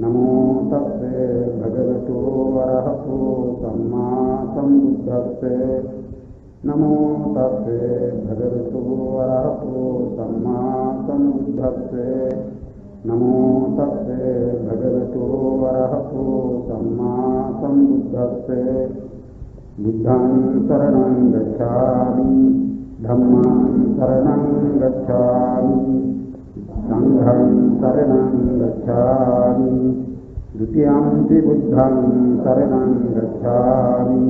नमो तस्से भगवतो अरहतो सम्मा सम्बुद्धस्से नमो तस्से भगवतो अरहतो सम्मा सम्बुद्धस्से नमो तस्से भगवतो अरहतो सम्मा सम्बुद्धस्से बुद्धं शरणं गच्छामि धम्मं शरणं गच्छामि संघं शरणं गच्छामि द्वितीयंपि बुद्धं शरणं गच्छामि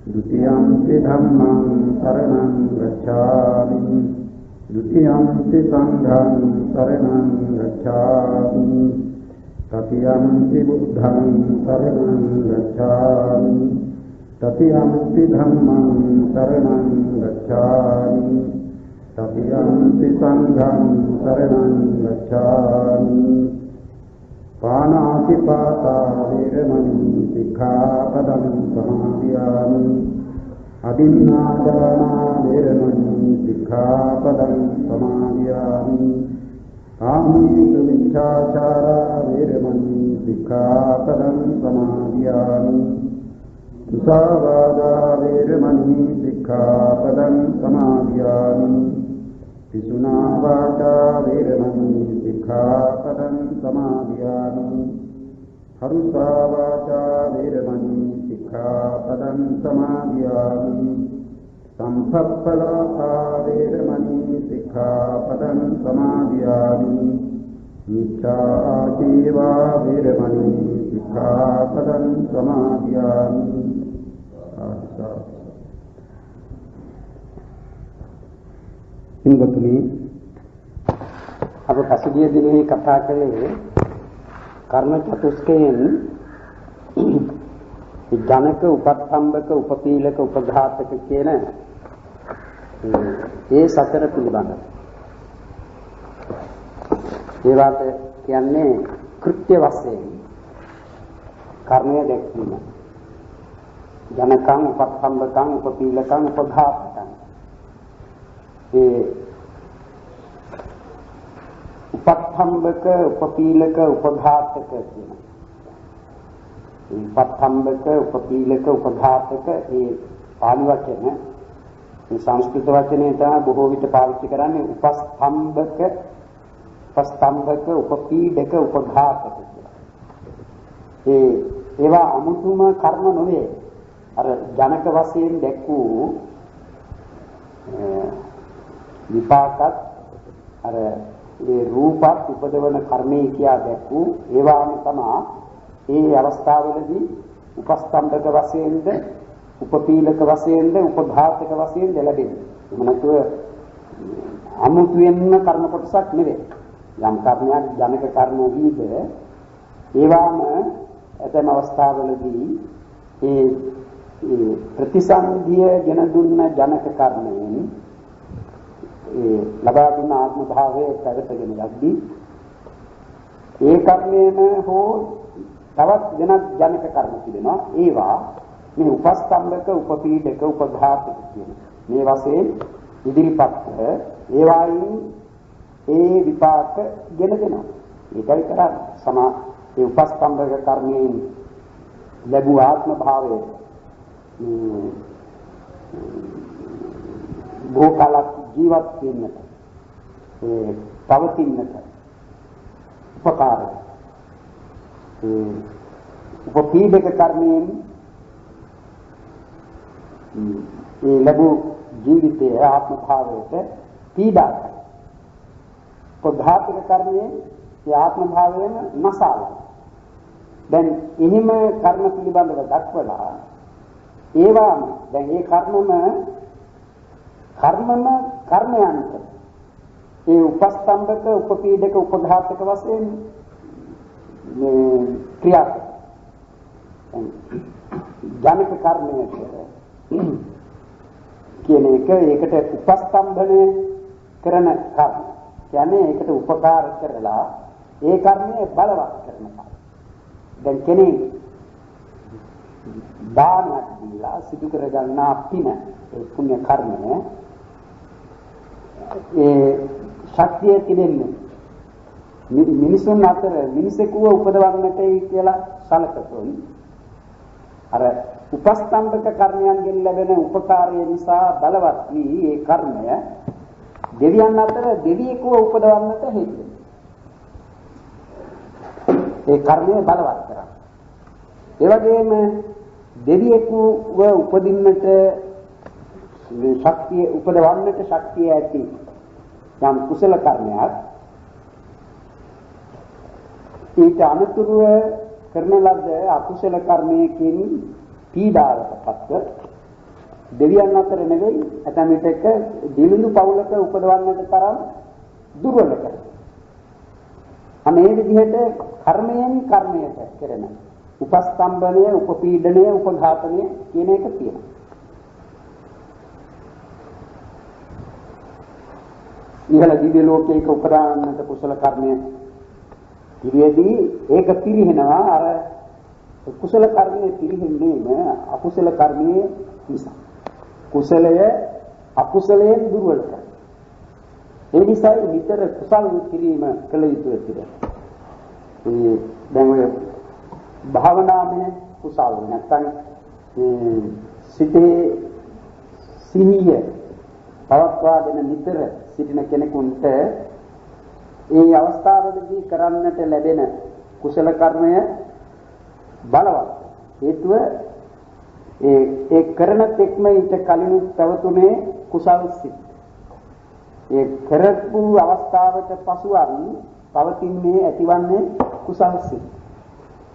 द्वितीयंपि धम्मं शरणं गच्छामि द्वितीयंपि संघं शरणं गच्छामि तृतीयंपि बुद्धं शरणं गच्छामि तृतीयंपि धम्मं शरणं गच्छामि तृतीयंपि संघं शरणं गच्छामि पानातिपाता वेरमणि सिक्खापदं समादयामि अदिन्नादाना वेरमणि सिक्खापदं समादयामि कामीतुमिच्छाचारा वेरमणि सिक्खापदं समादयामि मुसावादा वेरमणि सिक्खापदं समादयामि पिशुना वाचा वेरमणि सिक्खापदं समादयामि हरुषा वाचा वेरमणि सिक्खापदं समादयामि संसप्पलापा वेरमणि सिक्खापदं समादयामि मिथ्याजीवा वेरमणि सिक्खापदं समादयामि ඉන්ගතුනි අප පසුගිය දිනේ කතා කළේ කර්ම චතුස්කයෙන් ජනක උපත්සම්බක උපපීලක උපඝාතක කියන ඒ සතර පිළිබඳව. ඒවට කියන්නේ කෘත්‍ය වශයෙන් කර්මය දැක්වීම. ජනකං උපත්සම්බකං උපපීලකං උපඝාතකං උපත්සම්බක උපපීලක උපඝාතක කියන උපත්සම්බක උපපීලක උපඝාතක ඒ පාලි වචන මේ සංස්කෘත වචනේ තමයි බොහෝ විට පාවිච්චි කරන්නේ උපස්තම්බක උපපීඩක උපඝාතක කියලා. ඒවා අමුතුම කර්ම නොවේ. අර ජනක වශයෙන් දැක්වූ විපාකත් අර ඒ රූපත් උපදවන කර්මයේ කියා දැක්වූ ඒවාම තමයි ඒ අවස්ථාවලදී උපස්තම්භක වශයෙන්ද උපපීලක වශයෙන්ද උපඝාතක වශයෙන්ද ලැබෙන්නේ. එහෙම නැතුව අමුතුවෙන්ම කර්ම කොටසක් නෙවෙයි. යම් කර්මයක් ජනක කර්ම වීද ඒවාම ඇතැම් අවස්ථාවලදී ඒ ප්‍රතිසන්දිය ගෙන දුන්න ජනක කර්මයෙන් ලබා දුන්න ආත්ම භාවයේ පැවතගෙන යද්දී ඒ කර්මයේම හෝ තවත් වෙනත් ජනක කර්ම තිබෙනවා. ඒවා මේ උපස්තම්භක උපපීඩක උපඝාතක කියන මේ වශයෙන් ඉදිරිපත් ඒවායින් ඒ විපාක ගෙන දෙනවා. ඒකයි කරන්නේ. ඒ උපස්තම්භක කර්මයෙන් ලැබූ ආත්ම භාවයේ භෝකාලක් ජීවත් වෙන්නට පවතින්නට උපකාරයි. උපපීඩක කර්මයෙන් ඒ ලැබූ ජීවිතයේ ආත්ම භාවයට පීඩාවක්. උපඝාතක කර්මයෙන් ඒ ආත්ම භාවයෙන් නැසාලයි. දැන් එහෙම කර්ම පිළිබඳව දක්වලා ඒවාම දැන් ඒ කර්මයන්ට ඒ උපස්තම්භක උපපීඩක උපඝාතක වශයෙන් මේ ක්‍රියාවක්. ජනක කර්මයට කියන එක ඒකට උපස්තම්භනය කරන කර්ම. කියන්නේ ඒකට උපකාර කරලා ඒ කර්මය බලවත් කරනවා. දැන් කෙනෙක් දානයක් දීලා සිදු කර ගන්නා පින ඒ පුණ්‍ය කර්මය ඒ ශක්තිය තිබෙන්නේ මිනිසුන් අතර මිනිසෙකුව උපදවන්නටයි කියලා සලකතොත් අර උපස්තම්භක කර්මයන්ගෙන් ලැබෙන උපකාරය නිසා බලවත් වී ඒ කර්මය දෙවියන් අතර දෙවියෙකුව උපදවන්නට හේතු වෙනවා. ඒ කර්මය බලවත් කරා. ඒ වගේම දෙවියෙකුව උපදින්නට ශක්තිය උපදවන්නට ශක්තිය ඇති යම් කුසල කර්මයක් ඊට අනුතුරුව කරන ලද අකුසල කර්මයකින් පීඩාවටපත් දෙවියන් අතර නෙවෙයි ඇතැම් විටක දිලිඳු පවුලක උපදවන්නට තරම් දුර්වල කරනවා. අනේ විදිහට කර්මයෙන් කර්මයට කෙරෙන උපස්තම්භනය, උපපීඩනය, උපඝාතනය කියන එක තියෙනවා. ඉහළ දිව්‍ය ලෝකයක උපදානන්නට කුසල කර්මය ඉරියදී ඒක පිරිහෙනවා. අර කුසල කර්මයේ පිරිහෙන්නේම අකුසල කර්මයේ නිසා. කුසලය අකුසලයෙන් දුර්වල කරනවා. ඒ නිසා විතර කුසල කිරීම කළ යුතුයි කියලා. ඒ දැන් ඔය භාවනාමය කුසල නැත්නම් සිතේ සිහිය පවත්වාගෙන නිතර සිටින කෙනෙකුට ඒ අවස්ථාවේදී කරන්නට ලැබෙන කුසල කර්මය බලවත්. හේතුව ඒ කරන තෙක්ම ඊට කලින් පැවතුනේ කුසල් සිත්. ඒ කරපු අවස්ථාවට පසුවන් පවතින්නේ ඇතිවන්නේ කුසල් සිත්.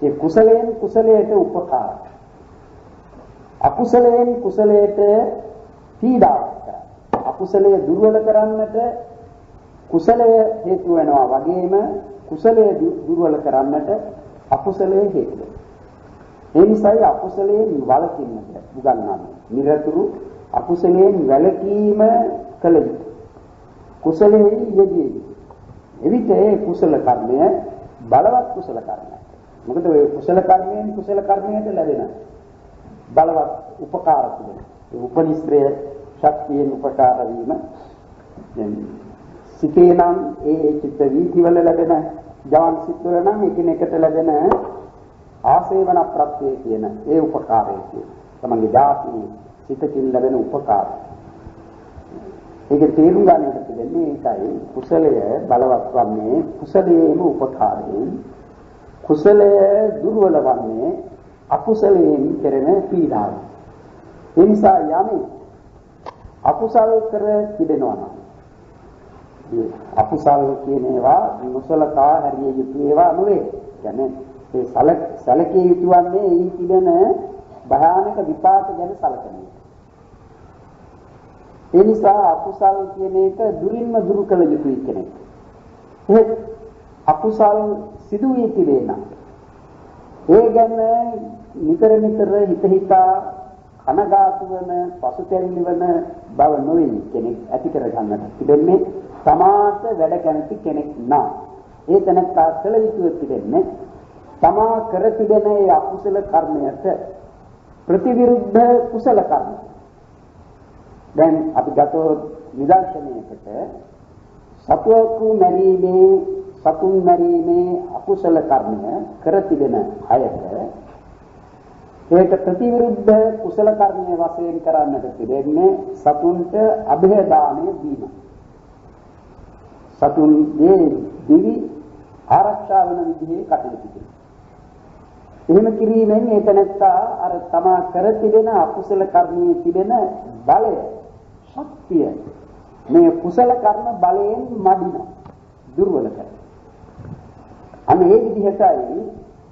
ඒ කුසලයෙන් කුසලයට උපකාර. අකුසලයෙන් කුසලයට පීඩාවක් කරා. අකුසලයේ දුර්වල කරන්නට කුසලය හේතු වෙනවා වගේම කුසලයේ දුර්වල කරන්නට අකුසලයේ හේතු වෙනවා. ඒ නිසායි අකුසලයෙන් වළකින්නට උගන්වන්නේ. නිරතුරු අකුසලයෙන් වැළකීම කළ යුතුයි. කුසලයේ යෙදී. එවිට ඒ කුසල කර්මය බලවත් කුසල කර්මයක්. මොකද ඔය කුසල කර්මයෙන් කුසල කර්මයට ලැබෙන බලවත් උපකාර තිබෙනවා. ඒ උපනිශ්‍රය ශක්තියෙන් උපකාර වීම සිතේ නම් ඒ චිත්ත වීතිවල ලැබෙන ජවන් සිත්වල නම් එකිනෙකට ලැබෙන ආසේවන ප්‍රත්‍ය කියන ඒ උපකාරය කියන තමන්ගේ ධාතු සිතකින් ලැබෙන උපකාරය. ඒක තේරුම් ගන්නට තිබෙන්නේ ඒකයි කුසලය බලවත් වන්නේ කුසලයේම උපකාරයෙන් කුසලය දුර්වල වන්නේ අකුසලයෙන් කෙරෙන පීඩාව. ඒ නිසා යමි අකුසල කර තිබෙනවා නම් අකුසල කියන ඒවා මුසලකා හැරිය යුතු ඒවා නෙවේ. කියන්නේ ඒ සැලකිය යුතු වන්නේ ඒ තිබෙන භයානක විපාක ගැන සැලකන එක. ඒ නිසා අකුසල කියන එක දුරින්ම දුරු කළ යුතුයි කෙනෙක්. ඒ අකුසල සිදු වී තිබෙනා. ඒ ගැන නිතර නිතර හිතා කනගාටු වෙන පසුතැවිලි වෙන බව නොවේ කෙනෙක් ඇති කර ගන්නට තිබෙන්නේ තමාට වැඩ කැමති කෙනෙක් නම් ඒ තැනත්තා කළ යුතු තිබෙන්නේ තමා කර තිබෙන ඒ අකුසල කර්මයට ප්‍රතිවිරුද්ධ කුසල කර්ම. දැන් අපි ගතොත් නිදර්ශනයකට සතුන් මැරීමේ අකුසල කර්මය කර තිබෙන අයට ඒක ප්‍රතිවිරුද්ධ කුසල කර්මයේ වශයෙන් කරන්නට තිබෙන්නේ සතුන්ට අභය දානය දීම. සතුන්ගේ දිවි ආරක්ෂා වන විදිහේ කටයුතු කිරීම. එහෙම කිරීමෙන් ඒ තැනත්තා අර තමා කර තිබෙන අකුසල කර්මයේ තිබෙන බලය, ශක්තිය මේ කුසල කර්ම බලයෙන් මඩින දුර්වල කරනවා. අනේ ඒ විදිහටයි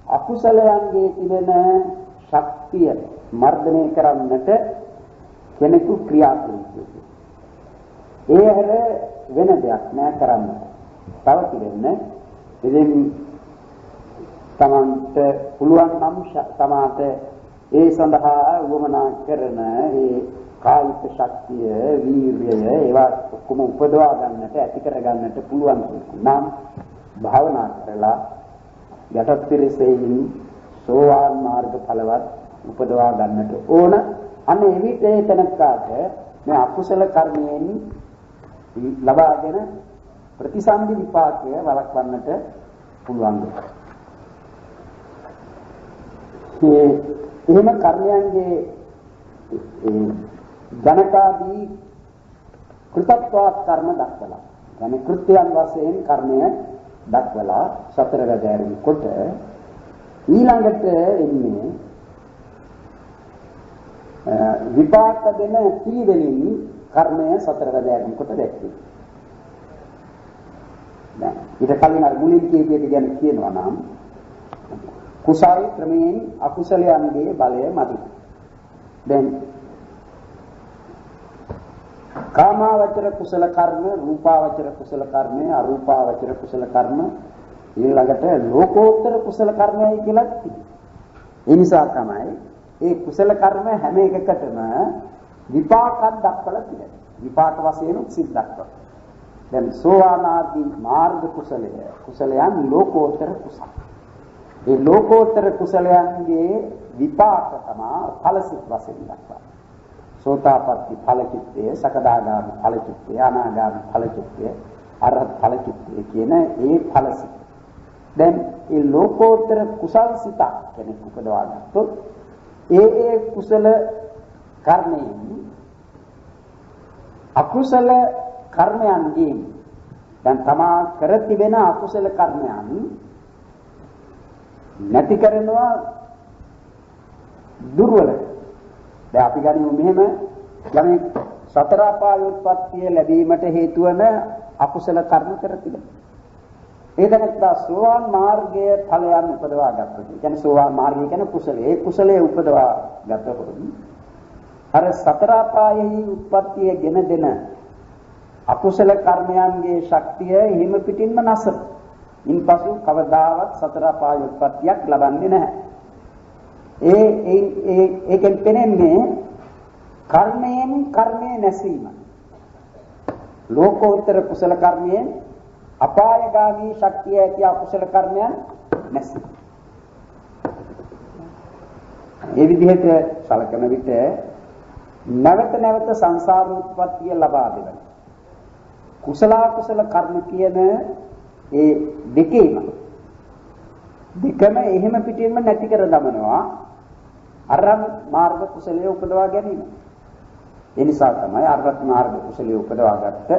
අකුසලයන්ගේ තිබෙන ශක්තිය මර්ධනය කරන්නට කෙනෙකු ක්‍රියාත්මක වෙනවා. ඒ හැර වෙන දෙයක් නෑ කරන්න. තව තිබෙන්නේ ඉතින් තමන්ට පුළුවන් නම් තමාට ඒ සඳහා වමනා කරන ඒ කායික ශක්තිය, වීර්යය ඒවා ඔක්කොම උපදවා ගන්නට, ඇති කර ගන්නට පුළුවන් නම් භාවනා කරලා යටත් පිරිසෙයින් සෝවාන් මාර්ග ඵලවත් උපදවා ගන්නට ඕන. අනේ එවිට ඒ තැනකට මේ අකුසල කර්මයෙන් ලබාගෙන ප්‍රතිසන්දි විපාකය වළක්වන්නට පුළුවන්. එහෙම කර්මයන්ගේ ජනකාදී කෘතත්වාත් කර්ම දක්වලා. يعني කෘත්‍යයන් වශයෙන් කර්මය දක්වලා සතර වැදෑරුම් කොට ඊළඟට එන්නේ විපාක දෙන පිළිවෙලින් කර්මය සතර වැදෑරුම් කොට දැක්වේ. දැන් ඊට කලින් අර මුලින් කියපු ගැන කියනවා නම් කුසල් ක්‍රමයෙන් අකුසලයන්ගේ බලය මදි. දැන් කාමාවචර කුසල කර්ම, රූපාවචර කුසල කර්ම, අරූපාවචර කුසල කර්ම ඊළඟට ලෝකෝත්තර කුසල කර්මයි කියලා තියෙනවා. ඒ නිසා තමයි ඒ කුසල කර්ම හැම එකකටම විපාකයක් දක්වලා තියෙනවා. විපාක වශයෙන් සිද්ධ දක්වනවා. දැන් සෝවාන් ආදී මාර්ග කුසලයන් ලෝකෝත්තර කුසල. ඒ ලෝකෝත්තර කුසලයන්ගේ විපාක තමයි ඵලසිත වශයෙන් දක්වනවා. සෝතාපට්ටි ඵල චිත්තය, සකදාගාමි ඵල චිත්තය, අනාගාමි ඵල චිත්තය, අරහත් ඵල චිත්තය කියන ඒ ඵලසිත. දැන් ඒ ලෝකෝත්තර කුසල් සිත කෙනෙක් උපදවා ගත්තොත් ඒ කුසල කර්මයෙන් අකුසල කර්මයන්ගෙන් දැන් තමා කර තිබෙන අකුසල කර්මයන් නැති කරනවා දුර්වල. දැන් අපි ගනිමු මෙහෙම යමෙක් සතර අපායෝත්පත්තිය ලැබීමට හේතු වන අකුසල කර්ම කර තිබෙනවා. ඒ දැනත්තා සෝවාන් මාර්ගයේ ඵලයන් උපදවා ගන්නවා. ඒ කියන්නේ සෝවාන් මාර්ගය කියන්නේ කුසලයේ. ඒ කුසලයේ උපදවා ගන්නකොට අර සතර අපායෙහි උත්පත්තිය ගෙන දෙන අකුසල කර්මයන්ගේ ශක්තිය හිම පිටින්ම නැසන. ඉන්පසු කවදාවත් සතර අපාය උත්පත්තියක් ලබන්නේ නැහැ. ඒකෙන් පෙනෙන්නේ කර්මයෙන් කර්මයේ නැසීම. ලෝකෝත්තර කුසල කර්මයෙන් අපායගාමී ශක්තිය ඇති අකුසල කර්මයන් නැසීම. මේ විදිහට සලකන විට නැවත නැවත සංසාර උත්පත්තිය ලබා දෙනවා. කුසල කුසල කර්ම කියන ඒ දෙකම එහෙම පිටින්ම නැති කර දමනවා අරහත් මාර්ග කුසලයේ උපදවා ගැනීම. ඒ නිසා තමයි අරහත් මාර්ග කුසලයේ උපදවාගත්ත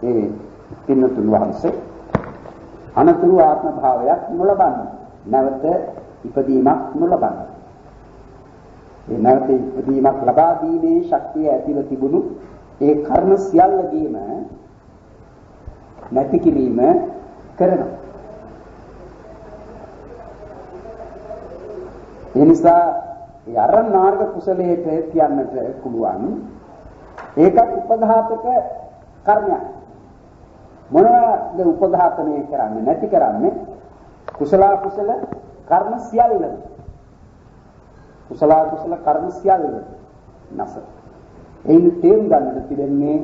ඒ පින්නතුන් වහන්සේ අනතුරු ආත්ම භාවයක් නොලබන්නේ. නැවත ඉපදීමක් නොලබන්නේ. ඒ නැවත ඉපදීමක් ලබා දීමේ ශක්තිය ඇතිව තිබුණු ඒ කර්ම සියල්ලදීම නැති කිරීම කරනවා. ඒ නිසා ඒ අරහත් මාර්ග කුසලයට කියන්නට පුළුවන් ඒකත් උපඝාතක කර්මයක්. මොනවාද උපඝාතනය කරන්නේ නැති කරන්නේ? කුසල කුසල කර්ම සියල්ල. කුසල කුසල කර්ම සියල්ල නැස. එයින් තේරුම් ගන්නට තිබෙන්නේ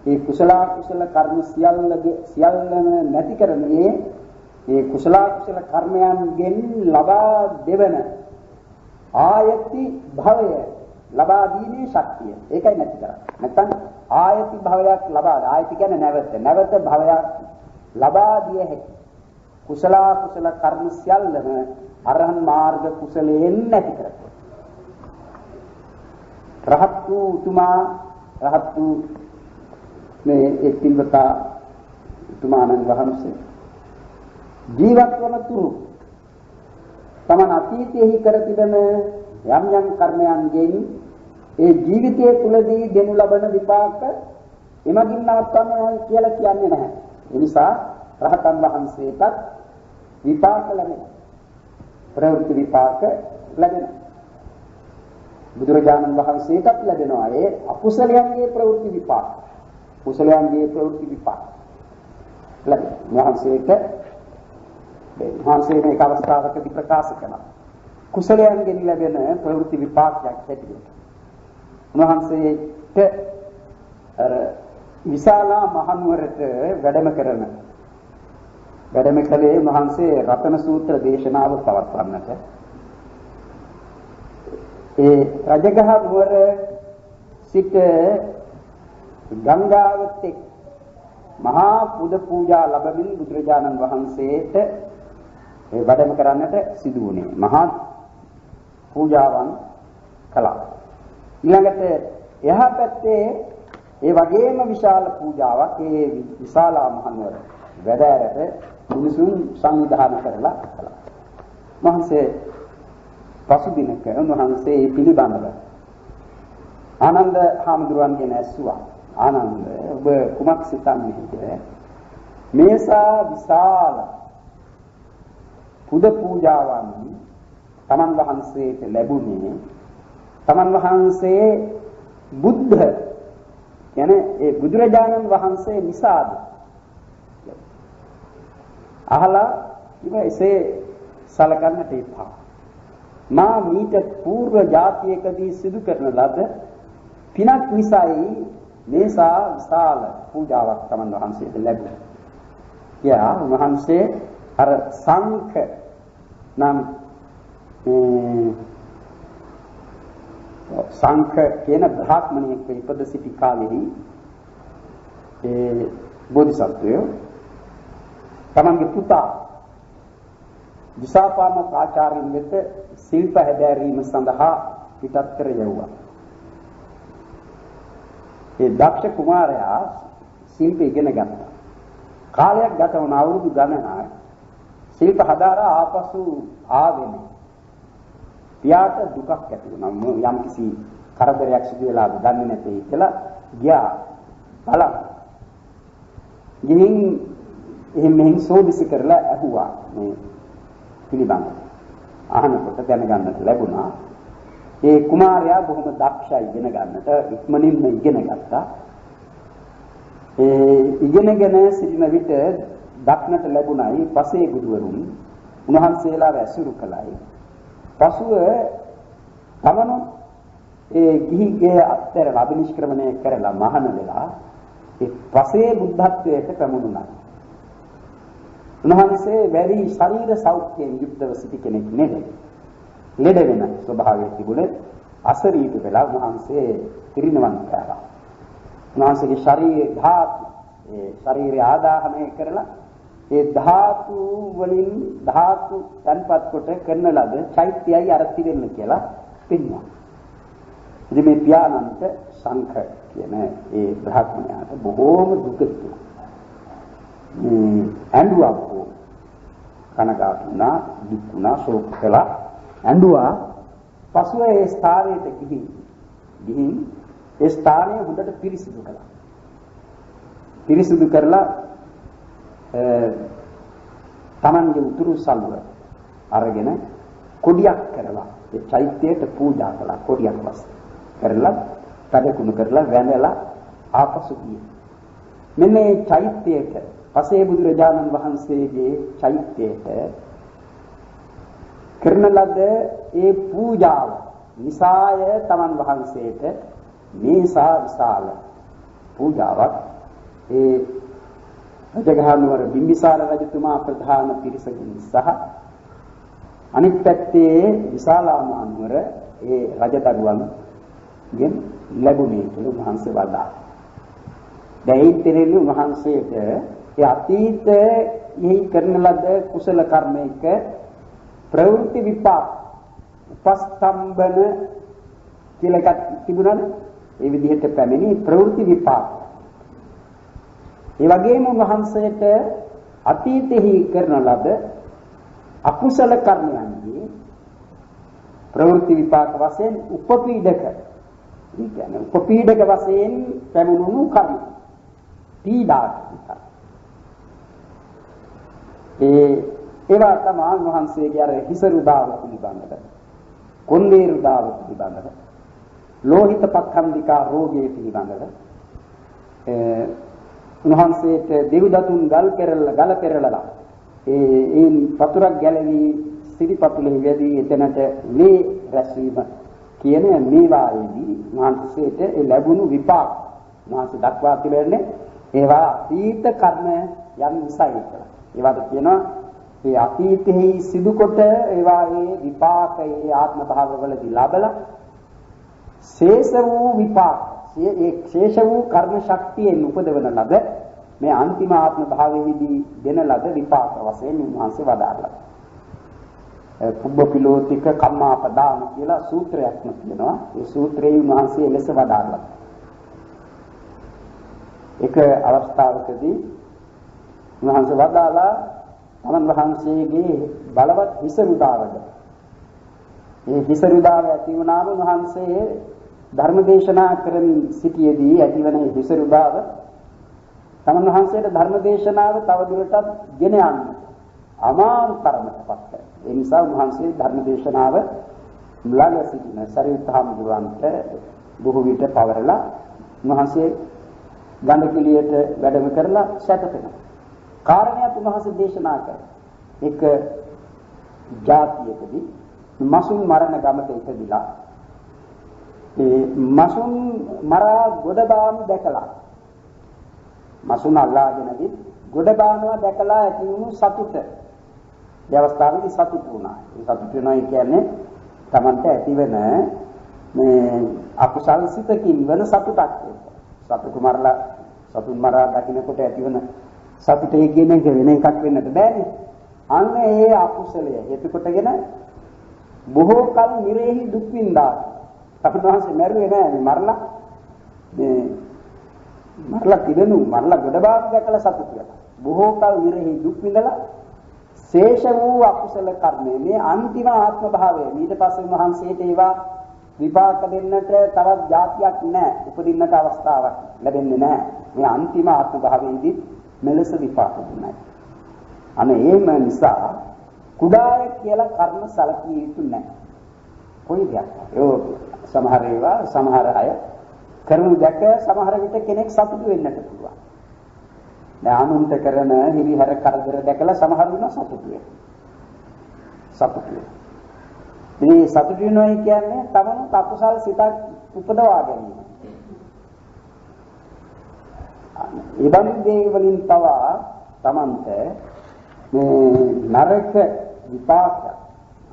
ඒ කුසල කුසල කර්ම සියල්ලම නැති කරන්නේ ඒ කුසල කුසල කර්මයන්ගෙන් ලබා දෙවන ආයති භවය ලබා දීමේ ශක්තිය. ඒකයි නැති කරන්නේ. නැත්නම් ආයති භවයක් ලබා ආයති කියන්නේ නැවත භවයක් ලබා දිය හැකි. කුසල කුසල කර්ම සියල්ලම අරහන් මාර්ග කුසලයෙන් නැති කරගන්න. රහත් වූ උතුමා රහත් වූ මේ එක්තින්වතා උතුමාණන් වහන්සේ ජීවත් වන තුරු තමන් අතීතයේ කර තිබෙන යම් යම් කර්මයන්ගෙන් ඒ ජීවිතයේ තුලදී දෙනු ලබන විපාක එමගින් නවත්වන්නේ කියලා කියන්නේ නැහැ. ඒ නිසා රහතන් වහන්සේට විපාක ලැබෙනවා. ප්‍රවෘත්ති විපාක ලැබෙනවා. බුදුරජාණන් වහන්සේටත් ලැබෙනවා ඒ අකුසලයන්ගේ ප්‍රවෘත්ති විපාක. කුසලයන්ගේ ප්‍රවෘත්ති විපාක ලැබෙනවා. වහන්සේ මේක අවස්ථාවකදී ප්‍රකාශ කළා. කුසලයන්ගෙන් ලැබෙන ප්‍රවෘත්ති විපාකයක් හැටියට. උන්වහන්සේට විශාලා මහනුවරට වැඩම කළේ උන්වහන්සේ රතන සූත්‍ර දේශනාව පවත්වන්නට. ඒ රජගහ නුවර සිට ගංගාවත් මහා පුද පූජා ලැබමින් බුදුරජාණන් වහන්සේට වැඩම කරන්නට සිදු වුණේ. මහා පූජාවන් කළා. ඊළඟට එහා පැත්තේ ඒ වගේම විශාල පූජාවක් ඒ විශාලා මහනුවර වැඩෑරට මිනිසුන් සංවිධානය කරලා කළා. මහන්සේ පසුදිනක උන්වහන්සේ පිළිබඳව ආනන්ද හාමුදුරුවන්ගෙන් ඇසුවා. ආනන්ද ඔබ කුමක් සිතන්නේද? මේසා විශාල පුද පූජාවන් තමන් වහන්සේට ලැබුණේ තමන් වහන්සේ බුද්ධ කියන්නේ ඒ බුදුරජාණන් වහන්සේ නිසාද? අහලා ඉවසේ සලකන්නට එපා. මා මීට పూర్ව જાතියකදී සිදු කරන ලද පිනක් නිසායි මේසා විශාල පූජාවක් තමන් වහන්සේට ලැබුණා. යා වහන්සේ අර සංඛ නම් සංඛ කියන බ්‍රාහ්මණයෙක් ඉපද සිටි කාලෙහි ඒ බෝධිසත්වය තමන්ගේ පුතා දිසාපාමොක් ආචාර්යින් වෙත ශිල්ප හැදෑරීම සඳහා පිටත් කර යවුවා. ඒ දක්ෂ කුමාරයා ශිල්ප ඉගෙන ගත්තා. කාලයක් ගත වුණ අවුරුදු ගණනක් ශිල්ප හදාරා ආපසු ආවේ නැහැ. පියාට දුකක් ඇති වුණා. යම් කිසි කරදරයක් සිදු වෙලාද දන්නේ නැtei කියලා ගියා බලන්න. ගිහින් එහෙම සෝදිසි කරලා ඇහුවා මේ පිළිබඳව. අහනකොට දැනගන්නට ලැබුණා. ඒ කුමාරයා බොහොම දක්ෂයි ඉගෙන ගන්නට ඉක්මනින්ම ඉගෙන ගත්තා. ඒ ඉගෙනගෙන සිටින විට දක්නට ලැබුණයි පසේ බුදුවරුන් උන්වහන්සේලා ඇසුරු කළයි. පසුව තමන ඒ ගිහිගේ අත්තර අභිනිෂ්ක්‍රමණය කරලා මහාන වෙලා ඒ පසේ බුද්ධත්වයට පැමුණුණා. උන්වහන්සේ වැඩි ශරීර සෞඛ්‍යයෙන් යුක්තව සිටි කෙනෙක් නෙවෙයි. ලෙඩ වෙන ස්වභාවයෙන් තිබුණේ අසරීප වෙලා උන්වහන්සේ පිරිනවන් කළා. උන්වහන්සේගේ ශරීරයේ ධාතු ඒ ශරීරය ආදාහනය කරලා ඒ ධාතු වලින් ධාතු තන්පත් කොට කරන ලද චෛත්‍යයයි අර තිරෙන්න කියලා පෙන්වනවා. ඉතින් මේ පියාණන්ට සංඛ කියන ඒ බ්‍රහ්මණයාට බොහෝම දුක තිබුණා. ඇඬුවා කනගාටුණා දුක්ුණා ශෝක කළා ඇඬුවා. පසුව ඒ ස්ථානයට ගිහින් ඒ ස්ථානය හොඳට පිරිසිදු කළා. පිරිසිදු කරලා තමන්ගේ උතුරු සල්ුව අරගෙන කොඩියක් කරලා ඒ චෛත්‍යයට පූජා කළා. කොඩියක් වස්තු කරලා තඩකුණු කරලා වැඳලා ආපසු ගියා. මෙන්න මේ චෛත්‍යයට පසේ බුදුරජාණන් වහන්සේගේ චෛත්‍යයට කරන ලද ඒ පූජාව නිසාය තමන් වහන්සේට මේසා විශාල පූජාවක් ඒ රජගහනුවර බිම්බිසාර රජතුමා ප්‍රධාන පිරිසකින් සහ අනිත් පැත්තේ විශාලා මහනුවර ඒ රජදරුවන්ගෙන් ලැබුණේ කියලා උන්වහන්සේ වදා. දැන් ඉතිරෙන්නේ උන්වහන්සේට ඒ අතීතයේ කරන ලද කුසල කර්මයක ප්‍රවෘත්ති විපාක උපස්තම්භන කියලා එකක් තිබුණානේ. ඒ විදිහට පැමිණි ප්‍රවෘත්ති විපාක. ඒ වගේම උන්වහන්සේට අතීතෙහි කරන ලද අකුසල කර්මයන්ගේ ප්‍රවෘත්ති විපාක වශයෙන් උපපීඩක. ඒ කියන්නේ උපපීඩක වශයෙන් පැමුණුණු කර්ම. පීඩා ඒවා තමයි උන්වහන්සේගේ අර හිස රුදාව පිළිබඳව, කොණ්ඩේ රුදාව පිළිබඳව, ලෝහිත පක්ඛන්දිකා රෝගය පිළිබඳව උන්වහන්සේට දෙවිදතුන් ගල් පෙරලලා ඒන් පතුරක් ගැලවි සිරිපතුලෙහි වැදී එතනට මේ රැස්වීම කියන මේවායේදී උන්වහන්සේට ලැබුණු විපාක උන්වහන්සේ දක්වා තිබෙන්නේ ඒවා අතීත කර්ම යම් නිසායි කියලා. ඒවට කියනවා ඒ අතීතෙහි සිදු කොට ඒවායේ විපාකයේ ආත්ම භාවවලදී ලැබලා ශේෂ වූ විපාක ඒ ශේෂ වූ කර්ම ශක්තියෙන් උපදවන ලද මේ අන්තිම ආත්ම භාවයේදී දෙන ලද විපාක වශයෙන් උන්වහන්සේ වදාළා. පුබ්බපිලෝතික කම්මාපදාන කියලා සූත්‍රයක්ම තියෙනවා. ඒ සූත්‍රයේ උන්වහන්සේ එලෙස වදාළා. එක අවස්ථාවකදී උන්වහන්සේ වදාළා තමන් වහන්සේගේ බලවත් හිසරුදාවද. මේ හිසරුදාව ඇති වුණාම උන්වහන්සේ ධර්ම දේශනා කරමින් සිටියේදී ඇතිවන හිසරුදාව තමන් වහන්සේට ධර්ම දේශනාව තවදුරටත් ගෙන යන්න අමාරු තරමටපත් කරා. ඒ නිසා උන්වහන්සේ ධර්ම දේශනාව ළඟ සිටින සරියුත් හාමුදුරුවන්ට බොහෝ විට පවරලා උන්වහන්සේ ගන්ධකිලියට වැඩම කරලා සැතපෙනවා. කාරණයක් උන්වහන්සේ දේශනා කරා. එක ජාතියකදී මසුන් මරණ ගමට ඉපදිලා ඒ මසුන් මරා ගොඩ බානු දැකලා මසුන් අල්ලාගෙනදී ගොඩ බානවා දැකලා ඇති වුණු සතුට ඒ අවස්ථාවේදී සතුට වුණා. ඒ සතුට වෙනවා කියන්නේ Tamante ඇතිවෙන මේ අකුසල් සිතකින් වෙන සතුටක් ඒක. සතුට සතුන් මරා දකින්නකොට ඇතිවෙන සතුටේ කියන එක වෙන එකක් වෙන්නට බෑනේ. අන්න ඒ අකුසලය හේතු කොටගෙන බොහෝ කල නිරේහි දුක් විඳා. අපතහසේ මැරුවේ නෑ මරලා තිබෙනු මරලා ගොඩබාක් දැකලා සතුට වෙනවා. බොහෝ කල නිරේහි දුක් විඳලා ශේෂ වූ අකුසල කර්මය මේ අන්තිම ආත්ම භාවය ඊට පස්සේ මහන්සියට ඒවා විපාක දෙන්නට තවත් જાතියක් නැහැ. උපදින්නට අවස්ථාවක් ලැබෙන්නේ නැහැ. මේ අන්තිම ආත්ම භාවයේදී මෙලෙස විපාක දුන්නයි. අනේ එහෙම නිසා කුඩාය කියලා කර්ම සැලකිය යුතු නැහැ. කොයි දෙයක්. ඒ සමහර ඒවා සමහර අය කරුණු දැක සමහර විට කෙනෙක් සතුටු වෙන්නට පුළුවන්. දැන් අනුන්ට කරන හිරිහැර කරදර දැකලා සමහර වෙනවා සතුටු වෙනවා. සතුටු වෙනවා. මේ සතුටු වෙනවා කියන්නේ තමන් අකුසල් සිතක් උපදවා ගැනීම. ඒ බඳු වලින් පවා තමන්ට මේ නරක විපාක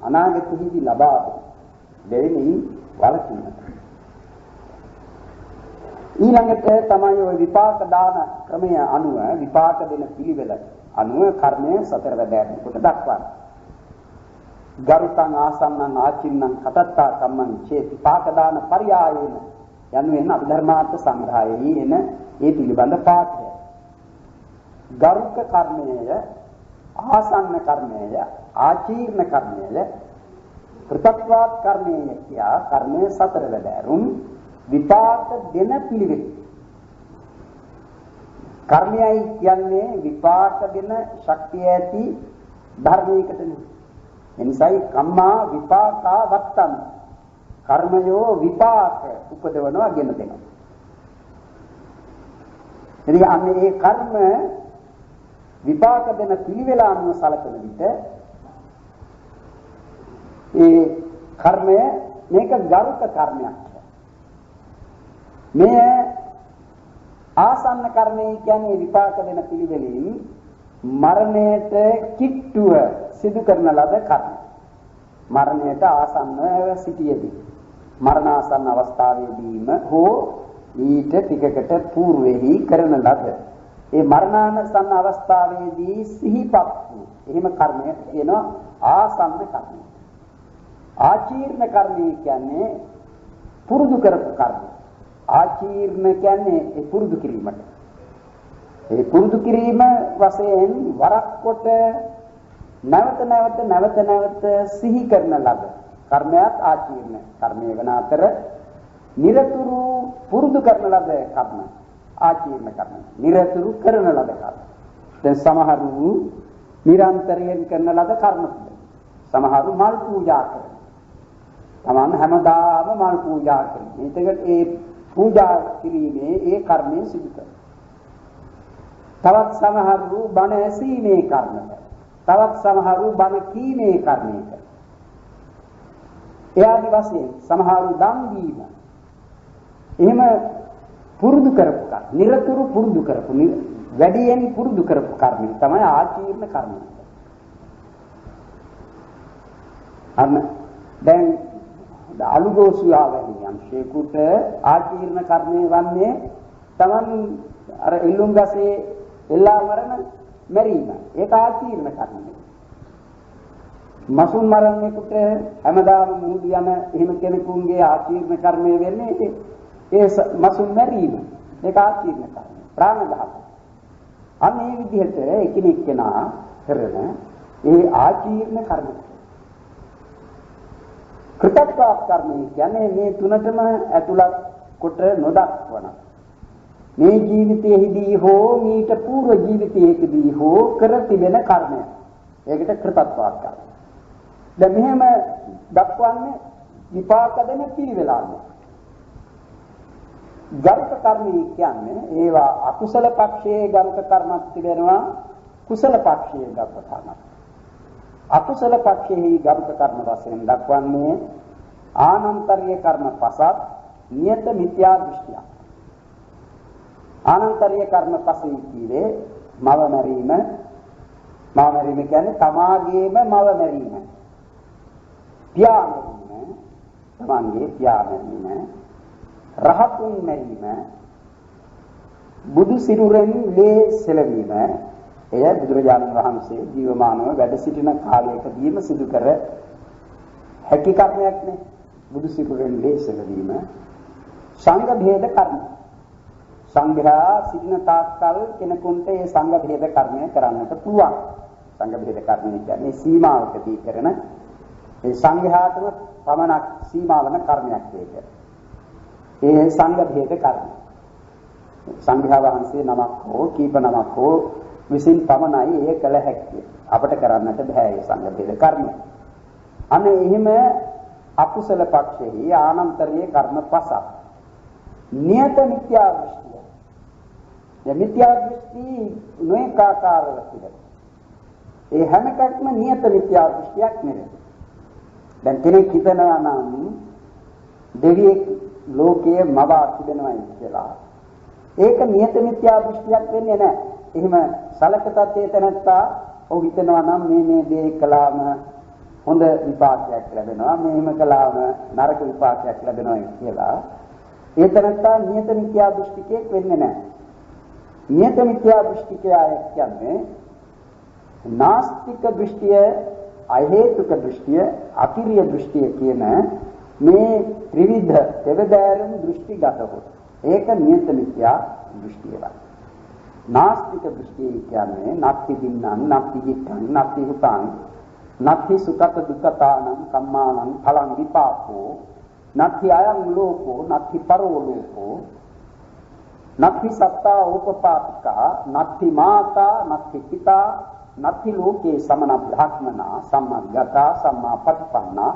අනාගතයේදී ලබා දෙන්නේ වලකින්න. ඊළඟට තමයි ওই විපාක දාන ක්‍රමය අනුව විපාක දෙන පිළිවෙල අනුව කර්මය සතර වැදෑරුම් කොට දක්වනවා. ගරුතං ආසන්නං ආචින්නං කතත්තා කම්මං චේති විපාක දාන පරියායේන යනුවෙන් අභිධර්මාර්ථ සංග්‍රහයෙහි එන ඒ පිළිබඳ පාඨය. ගරුක කර්මය, ආසන්න කර්මය, ආචීර්ණ කර්මය, කෘතත්වාත් කර්මය කියා කර්මය සතර වැදෑරුම් විපාක දෙන පිළිවෙල. කර්මයයි කියන්නේ විපාක දෙන ශක්තිය ඇති ධර්මයකටනේ. එනිසායි කම්මා විපාකා වත්තම් කර්මයෝ විපාක උපදවනවා ගෙන දෙනවා. එනිසා අන්නේ ඒ කර්ම විපාක දෙන පිළිවෙල අනුව සැලකෙන විට ඒ කර්මය මේක ගරුක කර්මයක්. මේ ආසන්න කර්මය කියන්නේ විපාක දෙන පිළිවෙලින් මරණයට කිට්ටුව සිදු කරන ලද කර්ම. මරණයට ආසන්නව සිටියේදී මරණාසන්න අවස්ථාවේදීම හෝ ඊට ටිකකට పూర్වෙහි කරන ලද ඒ මරණාසන්න අවස්ථාවේදී සිහිපත් වූ එහෙම කර්මයට කියනවා ආසන්න කර්මය. ආචීර්ණ කර්මය කියන්නේ පුරුදු කරපු කර්මය. ආචීර්ණ කියන්නේ ඒ පුරුදු කිරීමට. ඒ පුරුදු කිරීම වශයෙන් වරක් කොට නැවත සිහි කරන ලද කර්මයක් ආචීර්ණ කර්මය වන අතර නිරතුරු පුරුදු කරන ලද කර්ම ආචීර්ණ කර්ම. නිරතුරු කරන ලද කර්ම. දැන් සමහරු නිරන්තරයෙන් කරන ලද කර්ම. සමහරු මල් පූජා කරන. තමන් හැමදාම මල් පූජා කරන. ඒකට ඒ පූජා කිරීමේ ඒ කර්මය සිදු කරනවා. තවත් සමහරු බණ ඇසීමේ කර්ම කරනවා. තවත් සමහරු බණ කීමේ කර්මය කරනවා. ඒ ආදි වශයෙන් සමහරු දන් දීම. එහෙම පුරුදු කරපු කර්ම. නිරතුරු පුරුදු කරපු වැඩියෙන් පුරුදු කරපු කර්මය තමයි ආචීර්ණ කර්මය. අන්න දැන් අලුගෝසුවා වැනියන් ශේකුට ආචීර්ණ කර්මය වන්නේ Taman අර එල්ලුම් ගසේ එල්ලා මරණ මැරීම. ඒක ආචීර්ණ කර්මය. මසුන් මරන්නෙකුට හැමදාම මුහුදු යන එහෙම කෙනෙකුගේ ආචීර්ණ කර්මය වෙන්නේ ඒ මසුන් මැරීම. ඒක ආචීර්ණ කර්මය. ප්‍රාණඝාත. අන්න මේ විදිහට එකිනෙක කෙනා කරන ඒ ආචීර්ණ කර්ම. කෘතඥ කර්මය කියන්නේ මේ තුනටම ඇතුළත් කොට නොදක්වන. මේ ජීවිතයේදී හෝ මීට పూర్ව ජීවිතයකදී හෝ කර තිබෙන කර්මය. ඒකට කෘතඥ කර්මය. දැන් මෙහෙම දක්වන්නේ විපාක දෙන පිළිවෙලක්. ගරුක කර්මය කියන්නේ ඒවා අකුසල පක්ෂයේ ගරුක කර්මක් තිබෙනවා කුසල පක්ෂයේ ගරුක කර්මක්. අකුසල පක්ෂයේ ගරුක කර්ම වශයෙන් දක්වන්නේ ආනන්තරීය කර්ම පසත් නියත මිත්‍යා දෘෂ්ටිය. ආනන්තරීය කර්ම පසෙන් කීවේ මව මැරීම. මව මැරීම කියන්නේ තමාගේම මව මැරීම. පියා මැරීම, තමන්ගේ පියා මැරීම, රහතුන් මැරීම, බුදු සිරුරෙන් ලේ සෙලවීම, එය බුදුරජාණන් වහන්සේ ජීවමානව වැඩ සිටින කාලයකදීම සිදු කර හැකි කර්මයක් නේ. බුදු සිරුරෙන් ලේ සෙලවීම, සංඝ භේද කර්ම. සංඝයා සිටින තාක්කල් කෙනෙකුට ඒ සංඝ භේද කර්මය කරන්නට පුළුවන්. සංඝ භේද කර්මය කියන්නේ සීමාවකදී කරන ඒ සංඝයාටම පමණක් සීමා වන කර්මයක් ඒක. ඒ සංඝ භේද කර්ම. සංඝයා වහන්සේ නමක් හෝ කීප නමක් හෝ විසින් පමණයි ඒ කළ හැක්කේ. අපට කරන්නට බෑ ඒ සංඝ භේද කර්මය. අනේ එහෙම අකුසල පක්ෂෙහි ආනන්තරීය කර්ම පසක්. නියත මිත්‍යා දෘෂ්ටිය. මේ මිත්‍යා දෘෂ්ටි නොඒකාකාරව තිබෙනවා. ඒ හැම එකක්ම නියත මිත්‍යා දෘෂ්ටියක් නෙවෙයි. දැන් කෙනෙක් හිතනවා නම් දෙවියෙක් ලෝකයේ මවා තිබෙනවායි කියලා. ඒක නියත මිත්‍යා දෘෂ්ටියක් වෙන්නේ නැහැ. එහෙම සලකතත් ඒතනත්තා ඔහු හිතනවා නම් මේ දේ කළාම හොඳ විපාකයක් ලැබෙනවා. මේම කළාම නරක විපාකයක් ලැබෙනවා කියලා. ඒතනත්තා නියත මිත්‍යා දෘෂ්ටිකයෙක් වෙන්නේ නැහැ. නියත මිත්‍යා දෘෂ්ටිකය කියන්නේ නාස්තික දෘෂ්ටිය, අහේතුක දෘෂ්ටිය, අකිරිය දෘෂ්ටිය කියන මේ ත්‍රිවිධ දෙවදාරම් දෘෂ්ටිගතව. ඒක නියත මිත්‍යා දෘෂ්ටියයි. නාස්තික දෘෂ්ටිය කියන්නේ නත්ති දින්නම්, නත්ති ජිත්තං, නත්ති හුතං, නත්ති සුඛත දුක්ඛතානං, කම්මානං ඵලං විපාකෝ, නත්ති අයං ලෝකෝ, නත්ති පරෝ ලෝකෝ, නත්ති සත්තා උපපාතිකා, නත්ති මාතා, නත්ති පිතා, නත්ති ලෝකේ සමන බ්‍රහ්මනා සම්මග්ගතා සම්මාපටිපන්නා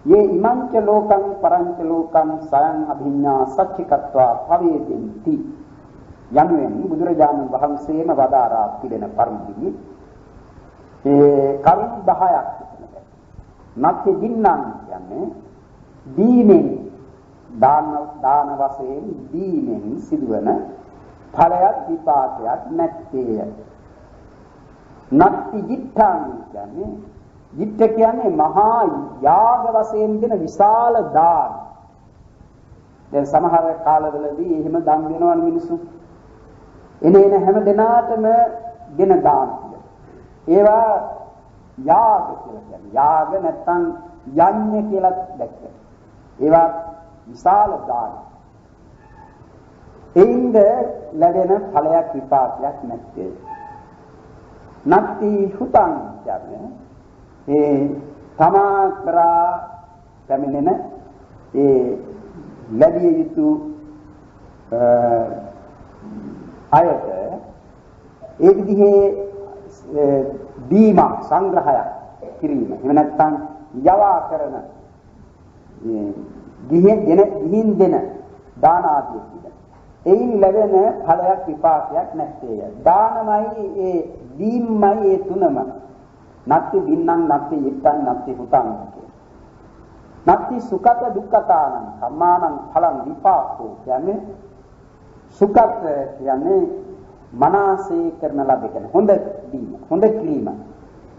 යේ ඉමංච ලෝකං පරංච ලෝකං සයං අභිඤ්ඤා සච්චිකත්වා පවේදින්ති යනුවෙන් බුදුරජාණන් වහන්සේම වදාරා පිළින පරිදි ඒ කරුණ 10ක් තිබෙනවා. නත්ති දින්නම් කියන්නේ දීමෙන් දාන වශයෙන් දීමෙන් සිදුවන ඵලයක් විපාකයක් නැත්තේය. නත්ති ජිත්තං කියන්නේ ජිත්ත කියන්නේ මහා යාග වශයෙන් දෙන විශාල දාන. දැන් සමහර කාලවලදී එහෙම දන් දෙනවනේ මිනිස්සු. එනේන හැම දිනාටම දෙන දාන. ඒවා යාග කියලා කියන්නේ. යාග නැත්තම් යඤ්ඤ කියලා දැක්කේ. ඒවා විශාල දාන. එයින්ද ලැබෙන ඵලයක් විපාකයක් නැත්තේ. නත්ති හුතං කියන්නේ ඒ තමා කරා පැමිණෙන ඒ ලැබිය යුතු අයට ඒ විදිහේ දීම සංග්‍රහයක් කිරීම. එහෙම නැත්නම් යවා කරන ගිහින් දෙන දාන ආදී පිළිබඳ. එයින් ලැබෙන ඵලයක් විපාකයක් නැත්තේය. දානමයි ඒ දීම්මයි ඒ තුනම. නත්ති දින්නම්, නත්ති yittං, නත්ති හුතං. නත්ති සුඛත දුක්ඛතානං කම්මානං ඵලං විපාකෝ කියන්නේ සුඛත කියන්නේ මනසේ කරන ලබන හොඳ දීම, හොඳ කිරීම.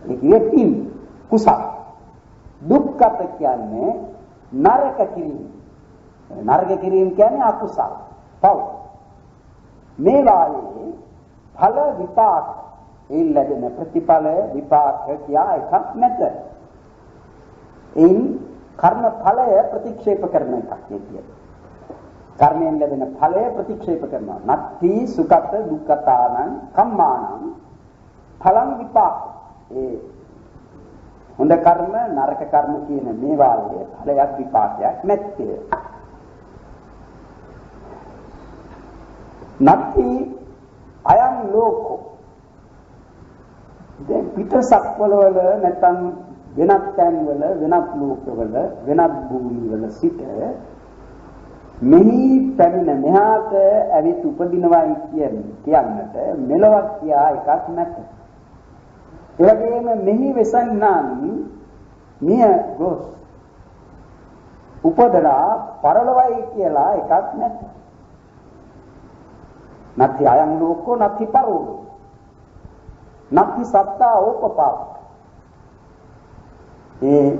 ඒ කියන්නේ කුසල. දුක්ඛත කියන්නේ නරක කිරීම. නරක කිරීම කියන්නේ අකුසල. පව්. මේ වායේ ඵල විපාක ඒ ලැබෙන ප්‍රතිඵල විපාක කියා එකක් නැත. එයින් කර්ම ඵලය ප්‍රතික්ෂේප කරන එකක් කියන්නේ. කර්මයෙන් ලැබෙන ඵලය ප්‍රතික්ෂේප කරනවා. නත්ති සුඛත දුක්ඛතානං කම්මානං ඵලං විපාක. ඒ හොඳ කර්ම නරක කර්ම කියන මේ වාගේ ඵලයක් විපාකයක් නැත්තේ. නත්ති අයං ලෝකෝ. දැන් පිටසක්වල වල නැත්නම් වෙනත් තැන්වල වෙනත් ලෝකවල වෙනත් භූමිවල සිට මෙහි පැමිණ මෙහාට ඇවිත් උපදිනවයි කියන්නට මෙලොවක් කියා එකක් නැත. ඒ වගේම මෙහි වෙසන්නන් මිය ගොස් උපදලා පරලොවයි කියලා එකක් නැත. නැති අයං ලෝකෝ නැති පරලෝ නැති සත්තා ඕපපාත. ඒ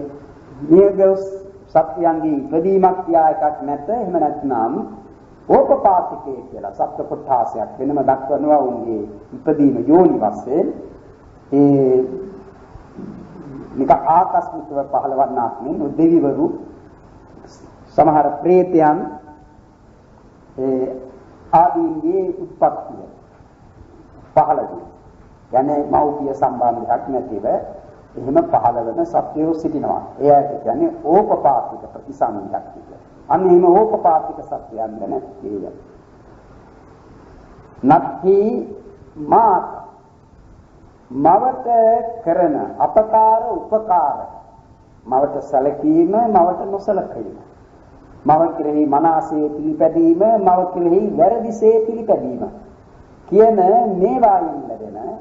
මිය ගොස් සත්‍යයන්ගේ ඉපදීමක් කියා එකක් නැත. එහෙම නැත්නම් ඕපපාතිකේ කියලා සත්‍ය කොටාසයක් වෙනම දක්වනවා උන්ගේ ඉපදීම යෝනි වශයෙන්. ඒ නික ආකස්මිකව පහළවන්නාක් නෙවෙයි දෙවිවරු සමහර ප්‍රේතයන් ඒ ආදීන්ගේ උත්පත්තිය පහළදී යන්නේ මෞපිය සම්බන්ධයක් නැතිව එහෙම පහළ වෙන සත්‍යෝ සිටිනවා. එයාට කියන්නේ ඕපපාතික ප්‍රතිසන්දියක් කියලා. අන්න එහෙම ඕපපාතික සත්‍යයන් නැත්තේ. නත්ති මාත මවට කරන අපකාර උපකාර මවට සැලකීම මවට නොසලකීම මව කෙරෙහි මනසේ පිළිපැදීම මව කෙරෙහි වැරදිසේ පිළිපැදීම කියන මේවායින් ලැබෙන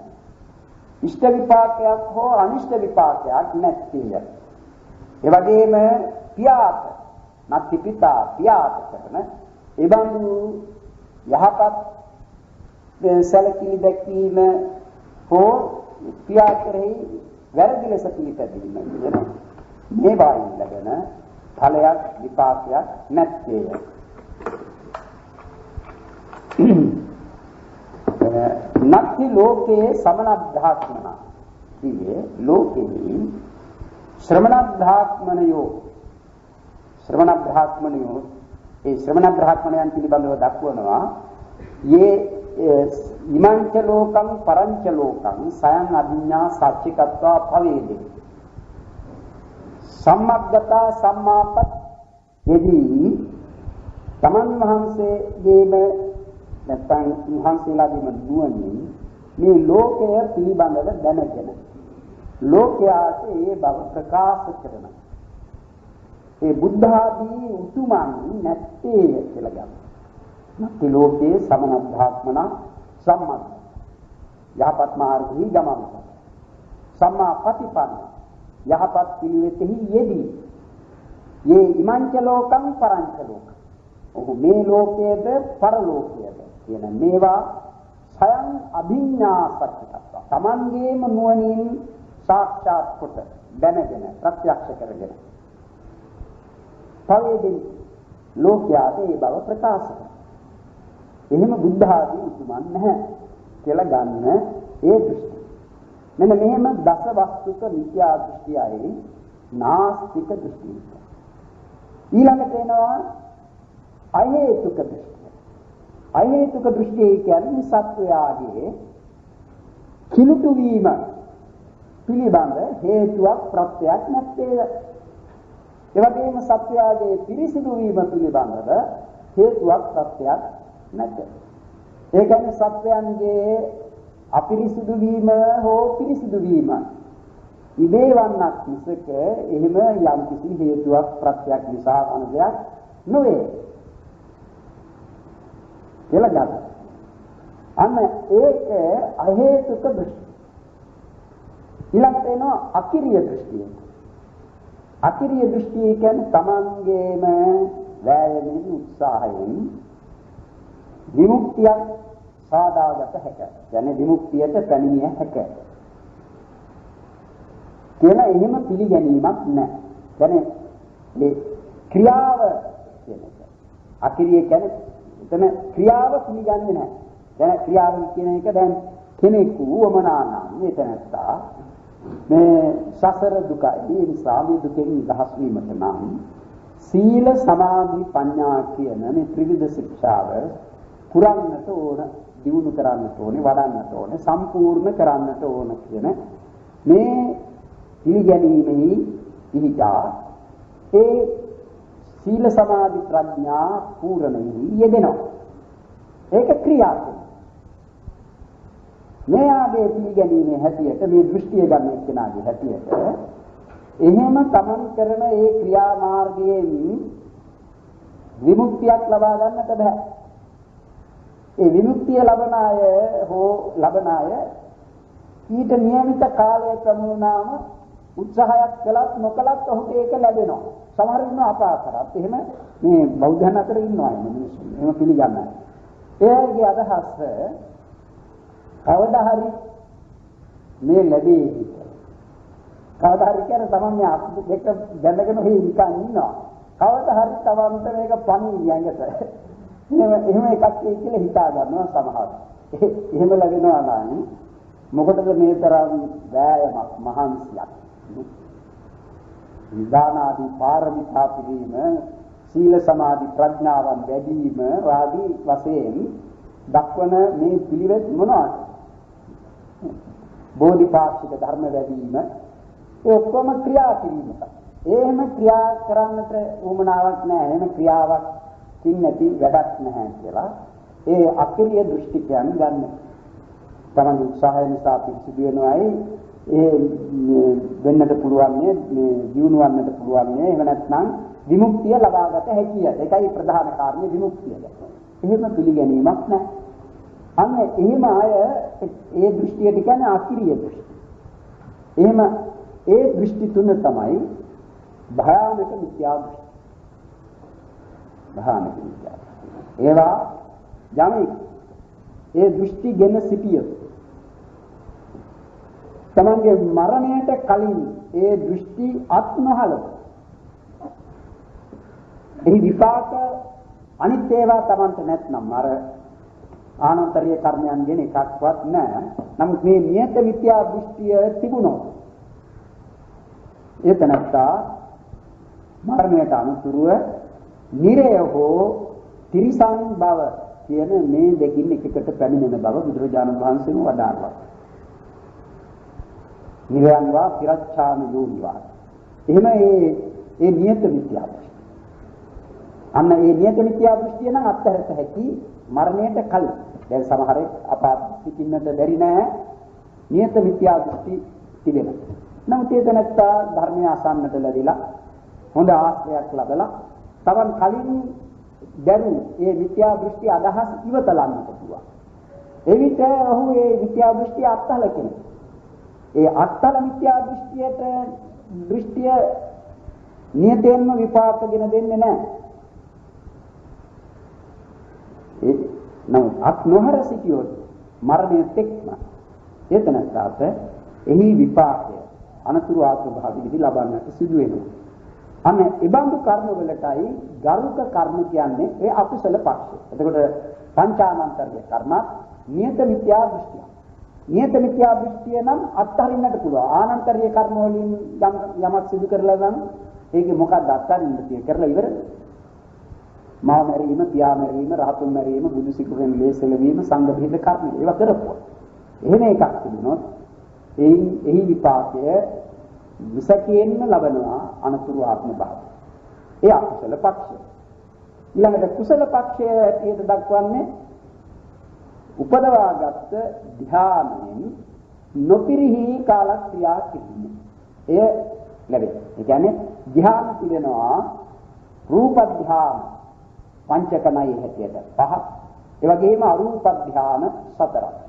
ඉෂ්ට විපාකයක් හෝ අනිෂ්ට විපාකයක් නැත්තේ. ඒ වගේම පියාට නැති පිතා පියාට කරන එබඳු යහපත් සැලකිලි දැක්වීම හෝ පියා කෙරෙහි වැරදි ලෙස පිළිපැදීම කියන මේවායින් ලැබෙන ඵලයක් විපාකයක් නැත්තේ. නැති ලෝකේ සමනද්ධාත්මන ඉන්නේ ලෝකේ ශ්‍රමණ බ්‍රාහ්මණයෝ ඒ ශ්‍රමණ බ්‍රාහ්මණයන් පිළිබඳව දක්වනවා යේ ඉමංච ලෝකං පරංච ලෝකං සයං අභිඤ්ඤා සච්චිකත්වා භවේදේ සම්මග්ගතා සම්මාපත් යදී තමන් වහන්සේගේම නැත්නම් වහන්සේලාගේම නුවණින් මේ ලෝකය පිළිබඳව දැනගෙන ලෝකයාට ඒ බව ප්‍රකාශ කරන ඒ බුද්ධ ආදී උතුමන් නැත්තේ කියලා ගන්නවා. නැති ලෝකයේ සමනද්ධාත්මන සම්මත යහපත් මාර්ගී ගමන සම්මා ප්‍රතිපන්න යහපත් පිළිවෙතෙහි යෙදී යේ ඉමංච ලෝකං පරංච ලෝකං ඔහු මේ ලෝකයේද පරලෝකයේද කියන මේවා සයන් අභිඤ්ඤා සච්චිකත්ව තමන්ගේම නුවණින් සාක්ෂාත් කොට දැනගෙන ප්‍රත්‍යක්ෂ කරගෙන පවේදී ලෝකයාට ඒ බව ප්‍රකාශ කරනවා. එහෙම බුද්ධ ආදී උතුමන් නැහැ කියලා ගන්න ඒ දෘෂ්ටි. මෙන්න මෙහෙම දස වස්තුක විද්‍යා දෘෂ්ටියයි නාස්තික දෘෂ්ටිය. ඊළඟට එනවා අහේතුක දෘෂ්ටිය. අහේතුක දෘෂ්ටිය කියන්නේ සත්වයාගේ කිලුටු වීම පිළිබඳ හේතුවක් ප්‍රත්‍යක් නැත්තේ. ඒ වගේම සත්වයාගේ පිරිසිදු වීම පිළිබඳව හේතුවක් ප්‍රත්‍යක් නැත. ඒ කියන්නේ සත්වයන්ගේ අපිරිසිදු වීම හෝ පිරිසිදු වීම ඉබේවන්නක් මිසක එහෙම යම් කිසි හේතුවක් ප්‍රත්‍යක් නිසා වන දෙයක් නොවේ. කියලා ගන්න. අන්න ඒක අහේතුක දෘෂ්ටි. ඊළඟට එනවා අකිරිය දෘෂ්ටිය. අකිරිය දෘෂ්ටිය කියන්නේ තමන්ගේම වෑයමින් උත්සාහයෙන් විමුක්තියක් සාදාගත හැක. කියන්නේ විමුක්තියට පැමිණිය හැක. කියන එහෙම පිළිගැනීමක් නැහැ. කියන්නේ මේ ක්‍රියාව කියන එක. අකිරිය කියන්නේ එතන ක්‍රියාව පිළිගන්නේ නැහැ. දැන් ක්‍රියාවෙන් කියන එක දැන් කෙනෙකු වමනා නම් එතනත්තා මේ සසර දුකයි ඒ නිසා මේ දුකෙන් නිදහස් වීමට නම් සීල සමාධි ප්‍රඥා කියන මේ ත්‍රිවිධ ශික්ෂාව පුරන්නට ඕන, දියුණු කරන්නට ඕනේ, වඩන්නට ඕනේ, සම්පූර්ණ කරන්නට ඕන කියන මේ පිළිගැනීමෙහි ඉහිතා ඒ සීල සමාධි ප්‍රඥා පූර්ණෙහි යෙදෙනවා. ඒක ක්‍රියාවක්. මේ ආදී පිළිගැනීමේ හැටියට මේ දෘෂ්ටිය ගන්න එක්කෙනාගේ හැටියට එහෙම තමන් කරන ඒ ක්‍රියා මාර්ගයෙන් විමුක්තියක් ලබා ගන්නට බෑ. ඒ විමුක්තිය ලබන අය හෝ ලබන අය ඊට නියමිත කාලය ප්‍රමුණාම උත්සාහයක් කළත් නොකළත් ඔහුට ඒක ලැබෙනවා. සමහර ඉන්නවා අපාකරත්. එහෙම මේ බෞද්ධයන් අතර ඉන්නවා මිනිස්සු. එහෙම පිළිගන්නයි. එයාගේ අදහස කවදා හරි මේ ලැබෙයි. කවදා හරි කියන්නේ තමයි මේ අත් දෙක බැඳගෙන ඔහි නිකන් ඉන්නවා. කවදා හරි තවන්ත මේක පණී යංගත. එහෙම එකක් කියලා හිතා ගන්නවා සමහර. එහෙම ලැබෙනවා නම් මොකටද මේ තරම් වෑයමක් මහන්සියක්? විදානාදී පාරමිතා පිළිම සීල සමාධි ප්‍රඥාවන් වැඩි වීම ආදී වශයෙන් දක්වන මේ පිළිවෙත් මොනවාද? බෝධිපාක්ෂික ධර්ම වැඩි වීම ඒ ඔක්කොම ක්‍රියා කිරීමක්. එහෙම ක්‍රියා කරන්නට උවමනාවක් නැහැ. එහෙම ක්‍රියාවක් තින් නැති වැඩක් නැහැ කියලා ඒ අක්‍රීය දෘෂ්ටිකයන් ගන්න. තමන් උත්සාහය නිසා පිළිසිදු වෙනවායි ඒ වෙන්නට පුළුවන් මේ ජීවුණවන්නට පුළුවන් මේ එහෙම නැත්නම් විමුක්තිය ලබාගත හැකිය. ඒකයි ප්‍රධාන කාරණේ විමුක්තිය. එහෙම පිළිගැනීමක් නැහැ. අන්න එහෙම අය ඒ දෘෂ්ටියට කියන්නේ අක්‍රීය දෘෂ්ටි. එහෙම ඒ දෘෂ්ටි තුන තමයි භයානක මිත්‍යා දෘෂ්ටි. භයානක මිත්‍යා. ඒවා යමෙක් ඒ දෘෂ්ටි ගෙන සිටියොත් තමන්ගේ මරණයට කලින් ඒ දෘෂ්ටි අත් නොහලව එහි විපාක අනිත් ඒවා තමන්ට නැත්නම් අර ආනන්තරීය කර්මයන්ගෙන එකක්වත් නැහැ. නමුත් මේ නියත මිත්‍යා දෘෂ්ටිය තිබුණොත් ඒ තනත්තා මරණයට අනුතුරුව නිරය හෝ තිරිසන් බව කියන මේ දෙකින් එකකට පැමිණෙන බව බුදුරජාණන් වහන්සේම වදාළා. නිරයන්වා තිරච්ඡාන යෝනිවා. එහෙම ඒ නියත මිත්‍යා දෘෂ්ටි. අන්න ඒ නියත මිත්‍යා දෘෂ්ටිය නම් අත්හැරත හැකි මරණයට කලින්. දැන් සමහරෙක් අපාත් සිටින්නට බැරි නෑ නියත මිත්‍යා දෘෂ්ටි තිබෙනවා. නමුත් ඒ තැනත්තා ධර්මය අසන්නට ලැබිලා හොඳ ආශ්‍රයයක් ලැබලා තවන් කලින් දැරු ඒ මිත්‍යා දෘෂ්ටි අදහස් ඉවතලන්නට පුළුවන්. එවිට ඔහු ඒ මිත්‍යා දෘෂ්ටි අත්හල කෙනෙක්. ඒ අත්හල මිත්‍යා දෘෂ්ටිය නියතයෙන්ම විපාකගෙන දෙන්නේ නැහැ. ඒ නමුත් අත් නොහර සිටියොත් මරණයට එක්ම එතනට එහි විපාකය අනතුරු ආත්ම භාවයේදී ලබන්නට සිදු වෙනවා. අන්න ඒ බඳු කර්ම වලටයි ගරුක කර්ම කියන්නේ ඒ අකුසල පක්ෂය. එතකොට පංචානන්තර්ය කර්ම නියත මිත්‍යා දෘෂ්ටිය. නියත මිත්‍යා දෘෂ්ටිය නම් අත්හරින්නට පුළුවන්. ආනන්තර්ය කර්ම වලින් යමක් සිදු කරලා නම් ඒකේ මොකක්ද අත්හරින්න තියෙන්නේ කරලා ඉවරද? මා මැරීම, පියා මැරීම, රහතුන් මැරීම, බුදු සිකුරෙන් ලේසල වීම, සංඝ බිහිද කර්ම ඒවා කරපුවා. එහෙම එකක් තිබුණොත් එහි විපාකය විසකයෙන්ම ලබනවා අනතුරු ආත්ම භාවය. ඒ අකුසල පක්ෂය. ඊළඟට කුසල පක්ෂය ඇටියට දක්වන්නේ උපදවාගත් ධ්‍යානයෙන් නොපිරිහි කාලක්‍රියා කිරීම. එය ලැබේ. ඒ කියන්නේ ධ්‍යාන පිළිනවා රූප ධ්‍යාන පංචකණයි හැටියට 5. ඒ වගේම අරූප ධ්‍යාන 4.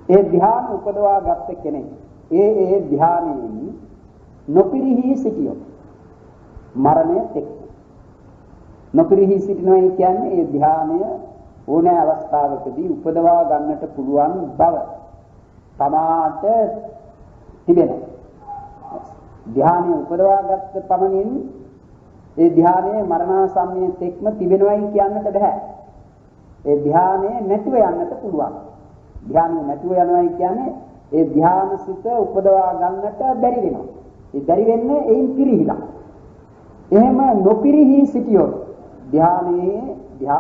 ඒ ධ්‍යාන උපදවා ගත්ත කෙනෙක් ඒ ධ්‍යානයෙන් නොපිරිහි සිටියොත් මරණයට එක් නොපිරිහි සිටිනවා කියන්නේ ඒ ධ්‍යානය ඕනෑ අවස්ථාවකදී උපදවා ගන්නට පුළුවන් බව තමාට තිබෙන ධ්‍යානය උපදවා ගත්ත පමණින් ඒ ධ්‍යානයේ මරණාසන්නයේ තෙක්ම තිබෙනවයි කියන්නට බෑ. ඒ ධානයේ නැතිව යන්නට පුළුවන්. ධානයේ නැතිව යනවා කියන්නේ ඒ ධානසිත උපදවා ගන්නට බැරි වෙනවා. ඒ බැරි වෙන්නේ එයින් පිරිහිලා. එහෙම නොපිරිහි සිටියොත් ධානයේ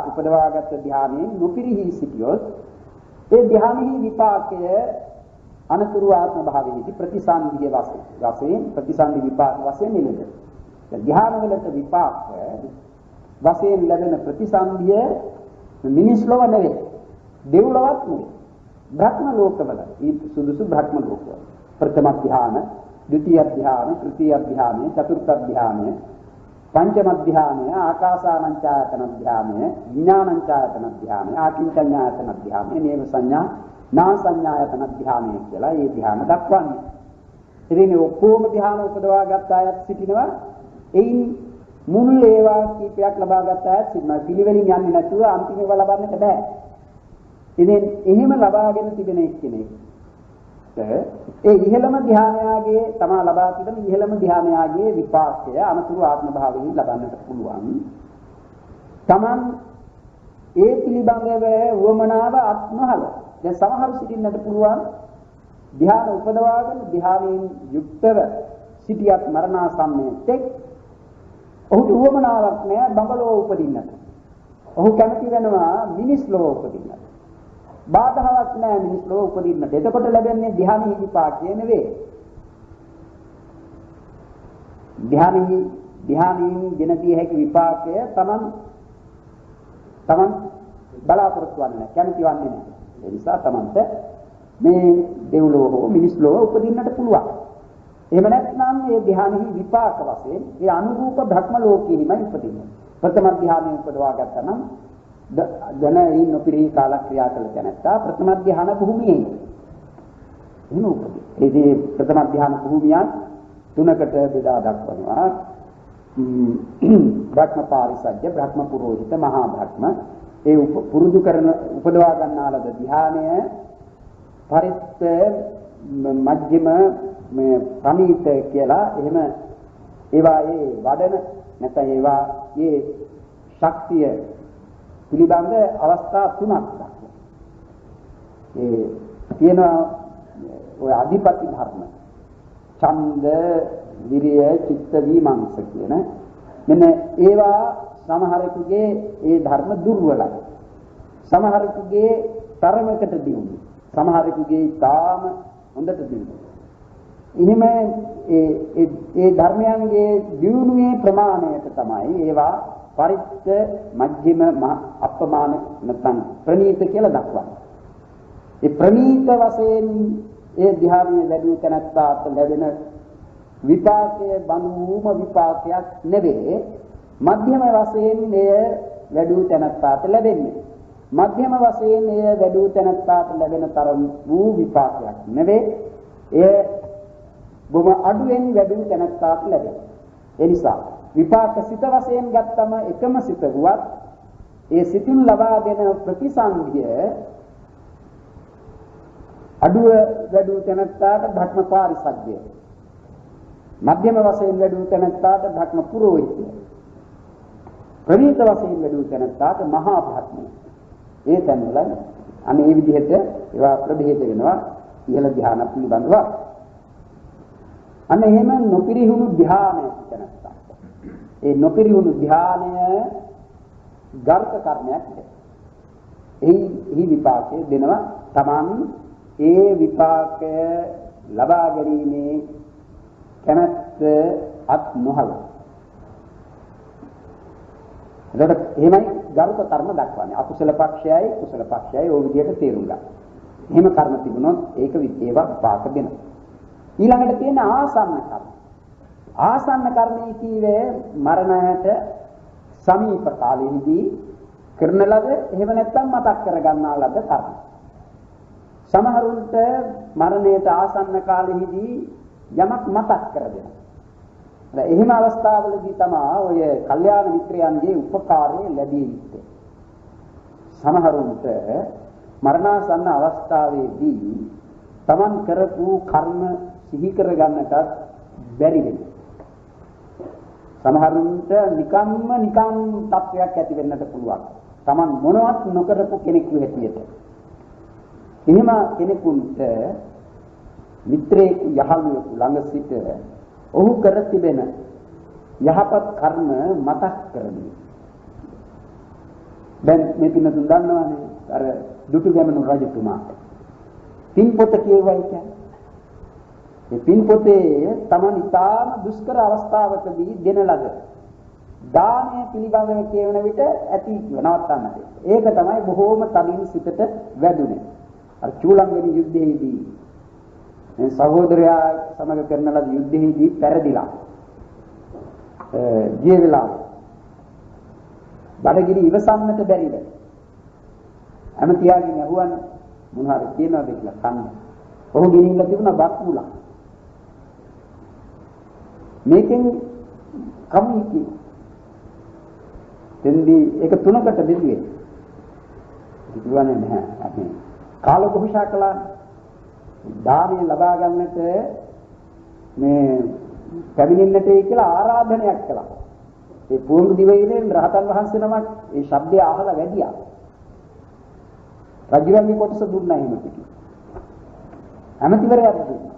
උපදවාගත් ධානයේ නොපිරිහි සිටියොත් ඒ ධානෙහි විපාකය අනතුරු ආත්ම භාවයේදී ප්‍රතිසන්දිය වශයෙන් ප්‍රතිසන්දි විපාක වශයෙන් නිලද. ධාන වලට විපාක වශයෙන් ලැබෙන ප්‍රතිසන්දිය මිනිස් ලෝක නෙවෙයි. දෙව්ලොවත් නෙවෙයි. බ්‍රහ්ම ලෝකවල. ඊ සුදුසු බ්‍රහ්ම ලෝකවල. ප්‍රථම ධාන, ද්විතීය ධාන, තෘතීය ධාන, චතුර්ථ ධාන, පංචම ධානය, ආකාසානංචායතන ධානය, විඥානංචායතන ධානය, ආකින්චඤ්ඤායතන ධානය, නේව සංඥා, නා සංඥායතන ධානය කියලා මේ ධාන දක්වන්නේ. ඉතින් ඔක්කොම ධාන උපදවා ගත්ත අයත් සිටිනවා. එයින් මුල් ඒවා කීපයක් ලබා ගත්ත අයත් සිටිනවා. පිළිවෙලින් යන්නේ නැතුව අන්තිම ඒවා ලබන්නට බෑ. ඉතින් එහෙම ලබාගෙන තිබෙන එක්කෙනෙක් ඒ ඉහළම ධානයාගේ තමා ලබා තිබෙන ඉහළම ධානයාගේ විපාකය අනතුරු ආත්ම භාවයෙන් ලබන්නට පුළුවන්. Taman ඒ පිළිබඳව වමනාව අත්මහල. දැන් සමහර සිටින්නට පුළුවන් ධාන උපදවාගෙන ධානයෙන් යුක්තව සිටියත් මරණාසන්නයේ තෙක් ඔහුට වමනාවක් නෑ බඹලෝ උපදින්නට. ඔහු කැමති වෙනවා මිනිස් ලෝක උපදින්නට. බාධාවක් නැහැ මිනිස් ලෝක උපදින්නට. එතකොට ලැබෙන්නේ ධානී විපාකය නෙවෙයි. ධානීන් ගෙන දිය හැකි විපාකය තමන් බලාපොරොත්තු වන්නේ කැමති වන්නේ නැහැ. ඒ නිසා තමන්ට මේ දෙව්ලොව හෝ මිනිස් ලෝක උපදින්නට පුළුවන්. එහෙම නැත්නම් මේ ධානී විපාක වශයෙන් ඒ අනුරූප භ්‍රම ලෝකෙහිමයි උපදින්නේ. ප්‍රථම ධානය උපදවා ගත්තා නම් ධනයි නොපිරී කාල ක්‍රියා කළ තැනැත්තා ප්‍රථම ධ්‍යාන භූමියේ එහෙම උපදී. ඒ ප්‍රථම ධ්‍යාන භූමියන් තුනකට බෙදා දක්වනවා. බ්‍රහ්ම පාරිසජ්ජ, බ්‍රහ්ම පුරෝහිත, මහා බ්‍රහ්ම. ඒ පුරුදු කරන උපදවා ගන්නා ලද ධ්‍යානය පරිත්ත මජ්ක්‍ධිම මේ ප්‍රණීත කියලා එහෙම ඒවායේ වඩන නැත්නම් ඒවායේ ශක්තිය පිළිබඳ අවස්ථා තුනක් දක්වනවා. ඒ තියෙන ඔය අධිපති ධර්ම ඡන්ද, විරිය, චිත්ත, විමංශ කියන මෙන්න ඒවා සමහරෙකුගේ ඒ ධර්ම දුර්වලයි. සමහරෙකුගේ තරමකට දියුණුයි. සමහරෙකුගේ තාම හොඳට දියුණුයි. එහෙම ඒ ධර්මයන්ගේ දියුණුවේ ප්‍රමාණයට තමයි ඒවා පරිත්ත මජ්ක්‍ධිම අප්‍රමාණ නැත්නම් ප්‍රණීත කියලා දක්වන්නේ. ඒ ප්‍රණීත වශයෙන් ඒ ධ්‍යානයේ ලැබූ තැනැත්තාට ලැබෙන විපාකයේ බඳුම විපාකයක් නෙවේ. මධ්‍යම වශයෙන් එය වැඩූ තැනැත්තාට ලැබෙන්නේ. මධ්‍යම වශයෙන් එය වැඩූ තැනැත්තාට ලැබෙන තරම් වූ විපාකයක් නෙවේ. එය බොහොම අඩුවෙන් වැඩූ තැනැත්තාට ලැබෙනවා. ඒ නිසා විපාක සිත වශයෙන් ගත්තම එකම සිත වුවත් ඒ සිතින් ලබා දෙන ප්‍රතිසන්දිය අඩුව වැඩූ තැනැත්තාට භක්ම පාරිසජ්ජය, මධ්‍යම වශයෙන් වැඩූ තැනැත්තාට භක්ම පුරෝහිතය, ප්‍රණීත වශයෙන් වැඩූ තැනැත්තාට මහා භක්මය. ඒ තැන්වල අනේ මේ විදිහට ඒවා ප්‍රභේද වෙනවා ඉහළ ධ්‍යාන පිළිබඳව. අන්න එහෙම නොපිරිහුණු ධ්‍යානය තැනැත්තා. ඒ නොපිරිහුණු ධ්‍යානය ගර්ථ කර්මයක් නේ. එහි විපාකය දෙනවා Taman ඒ විපාකය ලබා ගැනීමේ කැමැත්ත අත් නොහල. එතකොට එහෙමයි ගර්ථ කර්ම දක්වන්නේ. අකුසල පක්ෂයයි කුසල පක්ෂයයි ওই විදිහට තේරුම් ගන්න. එහෙම කර්ම තිබුණොත් ඒක ඒවා විපාක දෙනවා. ඊළඟට තියෙන ආසන්න කර්ම. ආසන්න කර්මයේ කීවේ මරණයට සමීප කාලෙහිදී කරන ලද එහෙම නැත්නම් මතක් කර ගන්නා ලද කර්ම. සමහරුන්ට මරණයට ආසන්න කාලෙහිදී යමක් මතක් කර දෙනවා. එහෙම අවස්ථාවලදී තමයි ඔය කල්යාණ මිත්‍රයන්ගේ උපකාරය ලැබිය යුත්තේ. සමහරුන්ට මරණාසන්න අවස්ථාවේදී Taman කරපු කර්ම සිහි කර ගන්නටත් බැරි වෙනවා. සමහරුන්ට නිකම් තත්වයක් ඇති වෙන්නට පුළුවන්. Taman මොනවත් නොකරපු කෙනෙකු හැටියට. එහෙම කෙනෙකුට මිත්‍රයෙකු යහළුවෙකු ළඟ සිට ඔහු කර තිබෙන යහපත් කර්ම මතක් කරමි. දැන් මේ පින තුන් දන්නවනේ අර දුටුගැමුණු රජතුමා පින්පොත කියවයි කියන්නේ. මේ පින්පොතේ Taman ඉතාම දුෂ්කර අවස්ථාවකදී දෙන ලද දානය පිළිබඳව කියවන විට ඇති නවත්තන්නට. ඒක තමයි බොහෝම තදින් සිතට වැදුනේ. අර චූලංගනි යුද්ධයේදී මේ සහෝදරයා සමග කරන ලද යුද්ධයේදී පෙරදිලා ගිය වෙලාව බඩගිනි ඉවසන්නට බැරිද? ඇමතියාගෙන් අහුවන් මොන හරි කියනවාද කියලා කන්න. ඔහු ගෙනින්න තිබුණා බත් මුලක්. මේකෙන් කම්මිකි දෙන්දී ඒක තුනකට බෙදුවේ. කිව්වනේ නැහැ අපි කාලකොහුෂා කළා. දානය ලබා ගන්නට මේ පැමිණෙන්නට කියලා ආරාධනයක් කළා. ඒ පූර්ණ දිවයිනේ රහතන් වහන්සේ නමක් ඒ ශබ්දය අහලා වැඩියා. රජුගේ කොටස දුන්නා එහෙම පිටි. ඇමතිවරයා දුන්නා.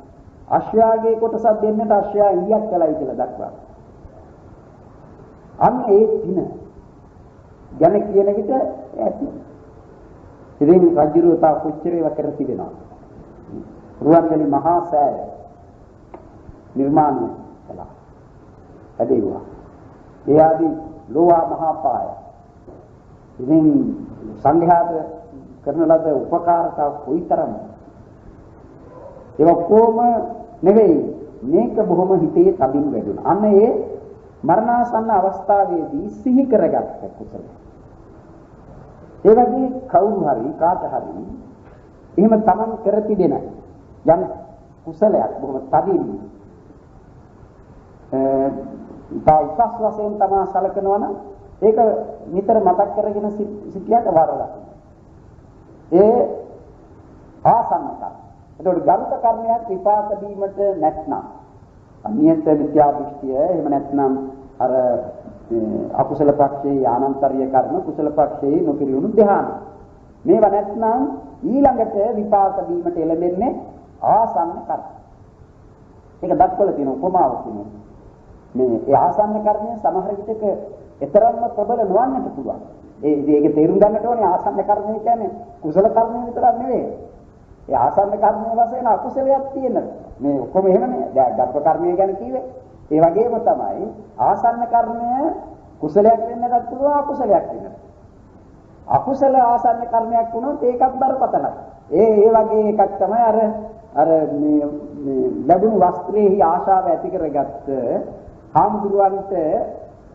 අශ්වයාගේ කොටසක් දෙන්නට අශ්වයා ඉලියක් කළයි කියලා දක්වා. අන්න ඒ දින ගැන කියන විට ඇති. ඉතින් රජුව තා කොච්චර ඒවා කර තිබෙනවා. රුවන්වැලි මහා සෑය නිර්මාණය කළා. ඇදෙව්වා. ඒ ආදී ලෝවා මහා පාය. ඉතින් සංඝයාට කරන ලද උපකාරතා කොයිතරම් ඒක කොහොම නෙවෙයි මේක බොහොම හිතේ තදින් වැදුණා. අන්න ඒ මරණාසන්න අවස්ථාවේදී සිහි කරගත්ත කුසල. ඒ වගේ කවුරු හරි කාට හරි එහෙම Taman කර තිබෙන යම් කුසලයක් බොහොම තදින් උසස් වශයෙන් තමයි සැලකනවා නම් ඒක නිතර මතක් කරගෙන සිටියට වරදක්. ඒ ආසන්නක. ඒතකොට ගරුක කර්මයක් විපාක දීමට නැත්නම් අනියත විද්‍යා දෘෂ්ටිය එහෙම නැත්නම් අර අකුසල පක්ෂයේ ආනන්තරීය කර්ම කුසල පක්ෂයේ නොකිරුණු ධ්‍යාන. මේවා නැත්නම් ඊළඟට විපාක දීමට එළඹෙන්නේ ආසන්න කර්ම. ඒක දක්වලා තියෙන උපමාවක් තියෙනවා. මේ ඒ ආසන්න කර්මය සමහර විටක ඊතරම්ම ප්‍රබල නොවන්නට පුළුවන්. ඒකේ තේරුම් ගන්නට ඕනේ ආසන්න කර්මය කියන්නේ කුසල කර්මය විතරක් නෙවෙයි. ඒ ආසන්න කර්මයේ වශයෙන් අකුසලයක් තියෙනවා. මේ ඔක්කොම එහෙමනේ. දැන් ගර්භ කර්මය ගැන කිව්වේ. ඒ වගේම තමයි ආසන්න කර්මය කුසලයක් වෙන්නත් පුළුවන් අකුසලයක් වෙන්නත්. අකුසල ආසන්න කර්මයක් වුණොත් ඒකත් බරපතලයි. ඒ වගේ එකක් තමයි අර මේ ලැබුණු වස්ත්‍රයේහි ආශාව ඇති කරගත්ත හාමුදුරුවන්ට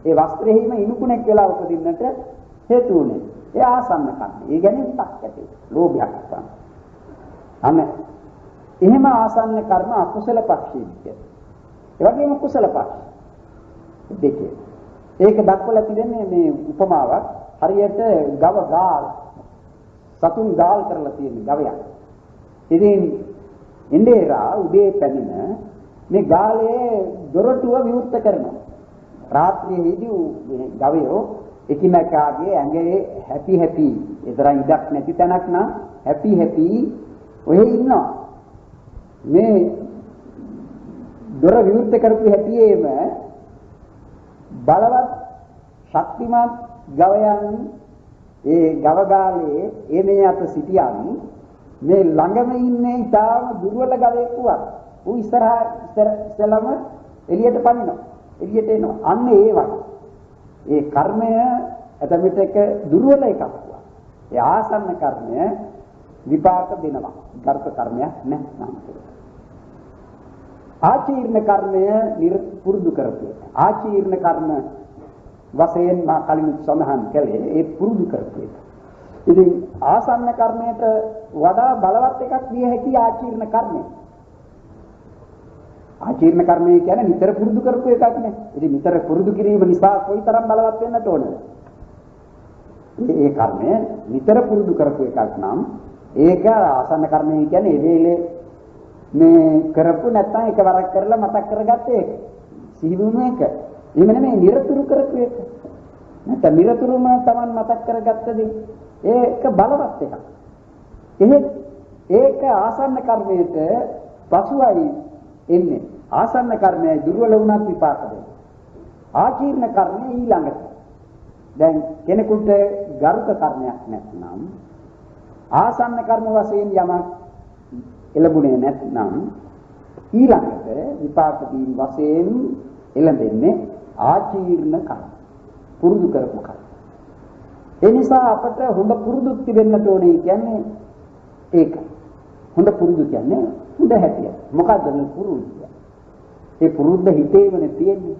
ඒ වස්ත්‍රයේහිම ඉනුකුණෙක් වෙලා උපදින්නට හේතු වුණේ. ඒ ආසන්න කර්ම. ඒ කියන්නේ හිතක් ඇති. ලෝභයක් තමයි. අන්න එහෙම ආසන්න කර්ම අකුසල පක්ෂයේ. ඒ වගේම කුසල පක්ෂ. දෙකේ. ඒක දක්වලා තිබෙන්නේ මේ උපමාවක්. හරියට ගව ගාල් සතුන් ගාල් කරලා තියෙන ගවයක්. ඉතින් ඉන්දේරා උදේ පැමිණ මේ ගාලේ දොරටුව විවෘත කරනවා. රාත්‍රියේදී මේ ගවයෝ එකිනෙකාගේ ඇඟේ හැපි ඒතරම් ඉඩක් නැති තැනක් නම් හැපි ඔහෙ ඉන්නවා. මේ දොර විවෘත කරපු හැටියේම බලවත් ශක්තිමත් ගවයන් ඒ ගවගාලේ එමේ අත සිටියන් මේ ළඟම ඉන්නේ ඉතාම දුර්වල ගවයෙකුවත් ඌ ඉස්සරහම එළියට පනිනවා එළියට එනවා අන්න ඒ වගේ ඒ කර්මය අතමිටක දුර්වල එකක් වුණා ඒ ආසන්න කර්මය විපාක දෙනවා ගර්ථ කර්මයක් නැත්නම් ආචීර්ණ කර්මය පුරුදු කරපු ආචීර්ණ කර්ම වශයෙන් මා කලින් සඳහන් කළේ ඒ පුරුදු කරපු එක. ඉතින් ආසන්න කර්මයට වඩා බලවත් එකක් විය හැකි ආචීර්ණ කර්මය. ආචීර්ණ කර්මය කියන්නේ නිතර පුරුදු කරපු එකක් නේ. ඉතින් නිතර පුරුදු කිරීම නිසා කොයිතරම් බලවත් වෙන්නට ඕනද? මේ කර්මය නිතර පුරුදු කරපු එකක් නම් ඒක ආසන්න කර්මය කියන්නේ ඒ වෙලේ මේ කරපු නැත්නම් එකවරක් කරලා මතක් කරගත්ත එක. සිහි වුණු එක. එහෙම නෙමෙයි නිරතුරු කරපු එක. නැත්නම් නිරතුරුවම Taman මතක් කරගත්ත දේ ඒක බලවත් එකක්. එහෙත් ඒක ආසන්න කර්මයට පසුයි එන්නේ. ආසන්න කර්මයයි දුර්වල වුණත් විපාක දෙනවා. ආචීර්ණ කර්මය ඊළඟට. දැන් කෙනෙකුට ගරුක කර්මයක් නැත්නම් ආසන්න කර්ම වශයෙන් යමක් එළඹුණේ නැත්නම් ඊළඟට විපාක දීම් වශයෙන් එළඹෙන්නේ ආචීර්ණ කර්ම. පුරුදු කරපු කර්ම. ඒ නිසා අපට හොඳ පුරුදුක් තිබෙන්නට ඕනේ කියන්නේ ඒක. හොඳ පුරුදු කියන්නේ හොඳ හැටිය. මොකද්ද මේ පුරුද්ද? ඒ පුරුද්ද හිතේවනේ තියෙන්නේ.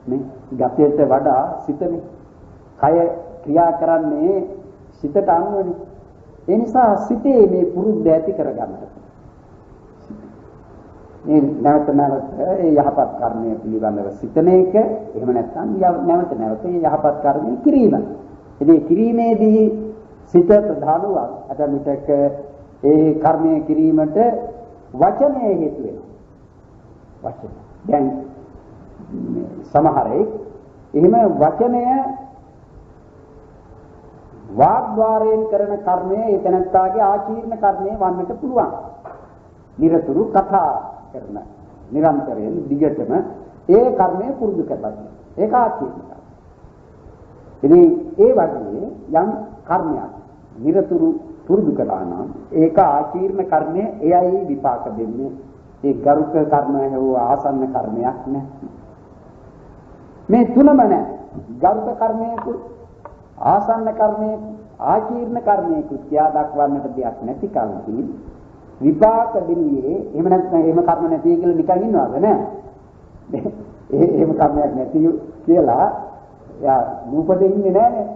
නේ? ගතයට වඩා සිතනේ. කය ක්‍රියා කරන්නේ සිතට අනුවනේ. ඒ නිසා සිතේ මේ පුරුද්ද ඇති කරගන්න. මේ නැවත නැවත යහපත් කර්මය පිළිබඳව සිතන එක එහෙම නැත්නම් නැවත නැවත යහපත් කර්මය කිරීම. ඉතින් කිරීමේදී සිත ප්‍රධානවත් අදමිටක ඒ කර්මය කිරීමට වචනය හේතු වෙනවා. වචන. දැන් සමහරෙක් එහෙම වචනය වාග්්වාරයෙන් කරන කර්මය ඒ තැනත්තාගේ ආචීර්ණ කර්මය වන්නට පුළුවන්. නිරතුරු කතා කරන නිරන්තරයෙන් දිගටම ඒ කර්මය පුරුදු කරගන්න. ඒක ආචීර්ණ කර්මය. ඉතින් ඒ වගේ යම් කර්මයක් නිරතුරු පුරුදු කළා නම් ඒක ආචීර්ණ කර්මය එයයි විපාක දෙන්නේ. ඒ ගරුක කර්මය හෝ ආසන්න කර්මයක් නෑ. මේ තුනම නෑ. ගරුක කර්මයක ආසන්න කර්මයක ආචීර්ණ කර්මයක කියා දක්වන්නට දෙයක් නැති කල්හි විපාක දෙන්නේ එහෙම නැත්නම් එහෙම කර්ම නැති කියලා නිකන් ඉන්නවද නෑ. එහෙම කර්මයක් නැති කියලා යා රූපෙන්නේ නෑනේ.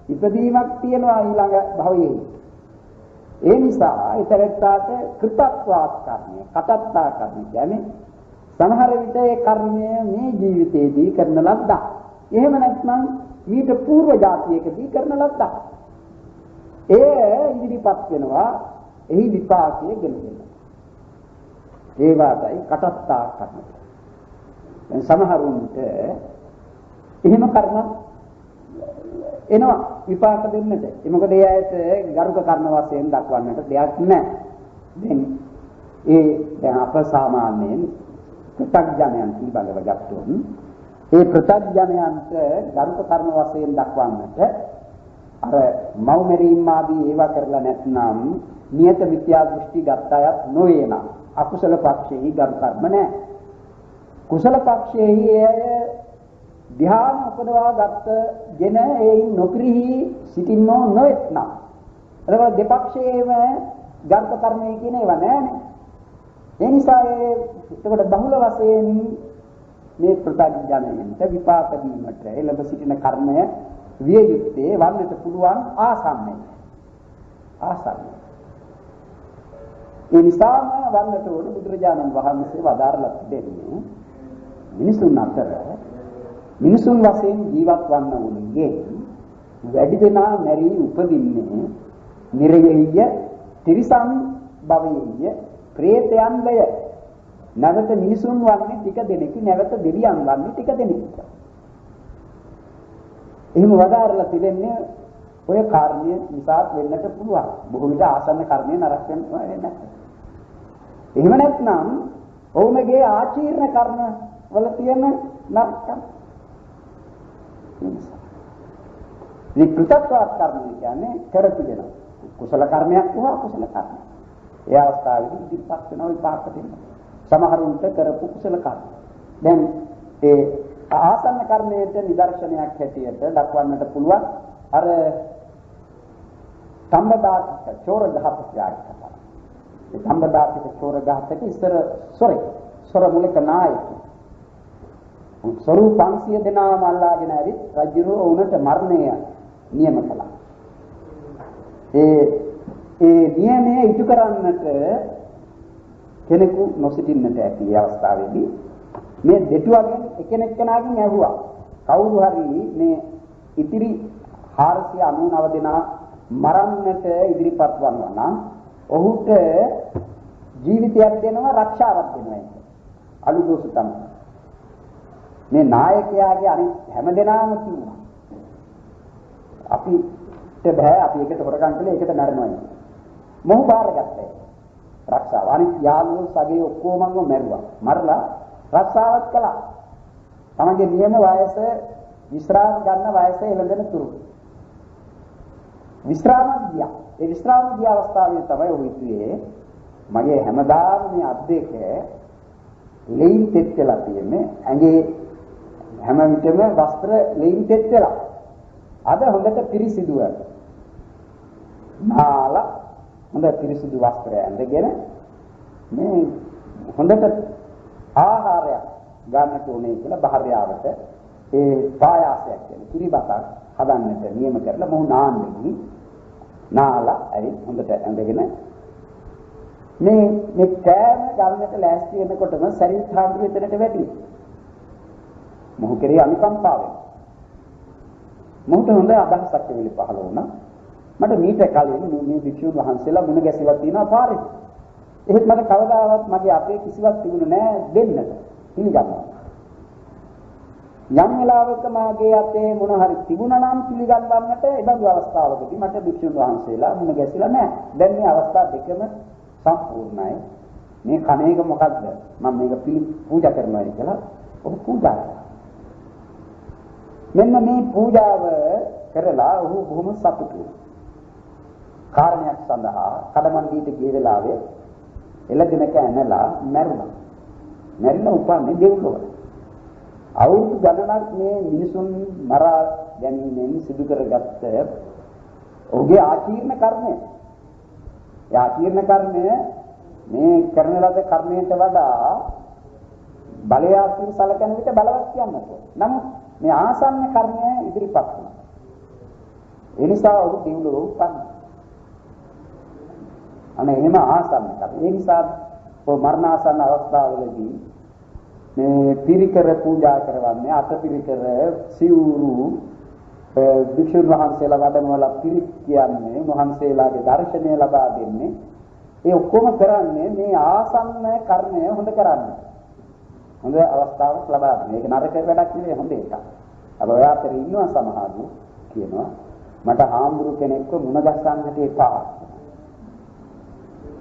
ඉපදීමක් තියෙනවා ඊළඟ භවයේ. ඒ නිසා ඊතරත්තාට කෘතත්වාත් කර්මය, කතත්තා කර්මය කියන්නේ සමහර විට ඒ කර්මය මේ ජීවිතයේදී කරන ලද්දා. එහෙම නැත්නම් ඊට పూర్ව જાතියකදී කරන ලද්දා. ඒ ඉදිරිපත් වෙනවා එහි විපාකයේ ගෙනෙනවා. ඒ වාදයි කතත්තා කර්මය. දැන් සමහරුන්ට එහෙම කර්ම එනවා විපාක දෙන්නට. ඒ මොකද ඒ ඇයට ගරුක කර්ම වශයෙන් දක්වන්නට දෙයක් නැහැ. දැන් අප සාමාන්‍යයෙන් ප්‍රත්‍යඥයන් පිළිබඳව ගත්තොත් ඒ ප්‍රත්‍යඥයන්ට ගරුක කර්ම වශයෙන් දක්වන්නට අර මෞමරීම් ආදී ඒවා කරලා නැත්නම් නියත මිත්‍යා දෘෂ්ටි ගත අයත් නොවේ නම් අකුසල පක්ෂෙහි ගරු කර්ම නැහැ. කුසල පක්ෂෙහි එය ධ්‍යාන උපදවා ගත්තගෙන ඒයින් නොපිරිහි සිටින්නෝ නොවෙත්නම් එතකොට දෙපක්ෂයේම ගර්ථ කර්මය කියන ඒවා නැහැනේ. ඒ නිසා ඒකට බහුල වශයෙන් මේ ප්‍රත්‍යඥයන්ට විපාක දීමට එළඹ සිටින කර්මය විය යුත්තේ වන්නට පුළුවන් ආසන්නයි. ඒ නිසාම වන්නට ඕන බුදුරජාණන් වහන්සේ වදාරලා දෙන්නේ මිනිසුන් අතර මිනිසුන් වශයෙන් ජීවත් වන්න උනේ වැඩි දෙනා මැරී උපදින්නේ නිරයෙය තිරිසන් භවයෙය ප්‍රේතයන්වය නැවත මිනිසුන් වන්නේ ටික දෙනෙකි නැවත දෙවියන් වන්නේ ටික දෙනෙකි. එහෙම වදාරලා තිබෙන්නේ ඔය කාර්ය නිසාත් වෙන්නට පුළුවන්. බොහෝ විට ආසන්න කර්මය නරක වෙනවා නැහැ. එහෙම නැත්නම් ඔවුන්ගේ ආචීර්ණ කර්ම වල තියෙන නරකම් විකෘතත්වාත් කර්මය කියන්නේ කර තිබෙනවා. කුසල කර්මයක් හෝ අකුසල කර්මයක්. ඒ අවස්ථාවේදී ඉදිරිපත් වෙන විපාක දෙනවා. සමහරුන්ට කරපු කුසල කර්ම. දැන් ඒ ආසන්න කර්මයට නිදර්ශනයක් හැටියට දක්වන්නට පුළුවන් අර සම්බදාතික චෝර ඝාතකයාගේ කතාව. ඒ සම්බදාතික චෝර ඝාතක ඉස්සර සොර මුලක නායකයෙක්. සරු 500 දෙනාම අල්ලාගෙන ඇවිත් රජුරෝ වුණට මරණය නියම කළා. ඒ නියමය ඉටු කරන්නට කෙනෙකු නොසිටින්නට ඇති අවස්ථාවේදී මේ දෙතුවගෙන් එකිනෙකනාගෙන් ඇහුවා කවුරු හරි මේ ඉතිරි 499 දෙනා මරන්නට ඉදිරිපත් වනවා නම් ඔහුට ජීවිතයක් දෙනවා රක්ෂාවක් දෙනවා ඒක. අලුදෝස තමයි. මේ නායකයාගේ අනිත් හැම දෙනාම කිව්වා. අපිට බෑ අපි එකට හොරකම් කළේ ඒකට මැරෙනවා. මොහු බාරගත්තේ. රක්ෂාව. අනිත් යාළුවෝ සගේ ඔක්කොමම මැරුවා. මරලා රක්ෂාවත් කළා. තමන්ගේ නියම වයස විශ්‍රාම ගන්න වයස එළඹෙන තුරු. විශ්‍රාම ගියා. ඒ විශ්‍රාම ගිය අවස්ථාවේ තමයි ඔහු හිතුවේ මගේ හැමදාම මේ අත් දෙක ලෙයින් තෙත් වෙලා තියෙන්නේ. ඇඟේ හැම විටම වස්ත්‍ර ලෙයින් තෙත් වෙලා. අද හොඳට පිරිසිදුව. නාලා හොඳ පිරිසිදු වස්ත්‍රය ඇඳගෙන මේ හොඳට ආහාරයක් ගන්නට ඕනේ කියලා භාර්යාවට ඒ පායාසයක් කියන කිරිබතක් හදන්නට නියම කරලා මොහු නාන්නේ නාලා ඇයි හොඳට ඇඳගෙන මේ කෑම ගන්නට ලෑස්ති වෙනකොටම සරිත් හාමුදුරුවෝ එතනට වැටුණා. මොහු කෙරේ අනුකම්පාවෙන් මොහුට හොඳ අදහසක් වෙලි පහළ වුණා. මට මීට කලින් මේ භික්ෂුන් වහන්සේලා මුණ ගැසිලා තියෙනවා පාරේ. එහෙත් මට කවදාවත් මගේ අතේ කිසිවක් තිබුණේ නැහැ දෙන්නට. පිළිගන්නවා. යම් වෙලාවක මාගේ අතේ මොන හරි තිබුණා නම් පිළිගන්නන්නට ඒ බඳු අවස්ථාවකදී මට භික්ෂුන් වහන්සේලා මුණ ගැසිලා නැහැ. දැන් මේ අවස්ථා දෙකම සම්පූර්ණයි. මේ කණේක මොකද්ද? මම මේක පූජා කරනවා කියලා ඔහු පූජා කළා. මෙන්න මේ පූජාව කරලා ඔහු බොහොම සතුටු කාරණයක් සඳහා කඩමන්ඩියට ගිය වෙලාවේ එළදෙනක ඇනලා මැරුණා. මැරිලා උපන්නේ දෙව්ලොව. අවුරුදු ගණනක් මේ මිනිසුන් මරා ගැනීමෙන් සිදු කරගත්ත ඔහුගේ ආචීර්ණ කර්මය. ඒ ආචීර්ණ කර්මය මේ කරන ලද කර්මයට වඩා බලයාත්ම සැලකෙන විට බලවත් කියන්නකෝ. නමුත් මේ ආසන්න කර්මය ඉදිරිපත් වුණා. ඒ නිසා ඔහු දෙව්ලොව උපන්නා. අනේ එහෙම ආසන්න කර්ම. ඒ නිසා ඔය මරණාසන්න අවස්ථාවලදී මේ පිරිකර පූජා කරවන්නේ අත පිරිකර සිවුරු භික්ෂුන් වහන්සේලා වැඩමවලා පිරිත් කියන්නේ වහන්සේලාගේ දර්ශනය ලබා දෙන්නේ ඒ ඔක්කොම කරන්නේ මේ ආසන්න කර්මය හොඳ කරන්න. හොඳ අවස්ථාවක් ලබා දෙන්න. ඒක නරක වැඩක් නෙවෙයි හොඳ එකක්. අර ඔය අතර ඉන්නවා සමහරු කියනවා මට හාමුදුරු කෙනෙක්ව මුණ ගැස්සන්නට එපා.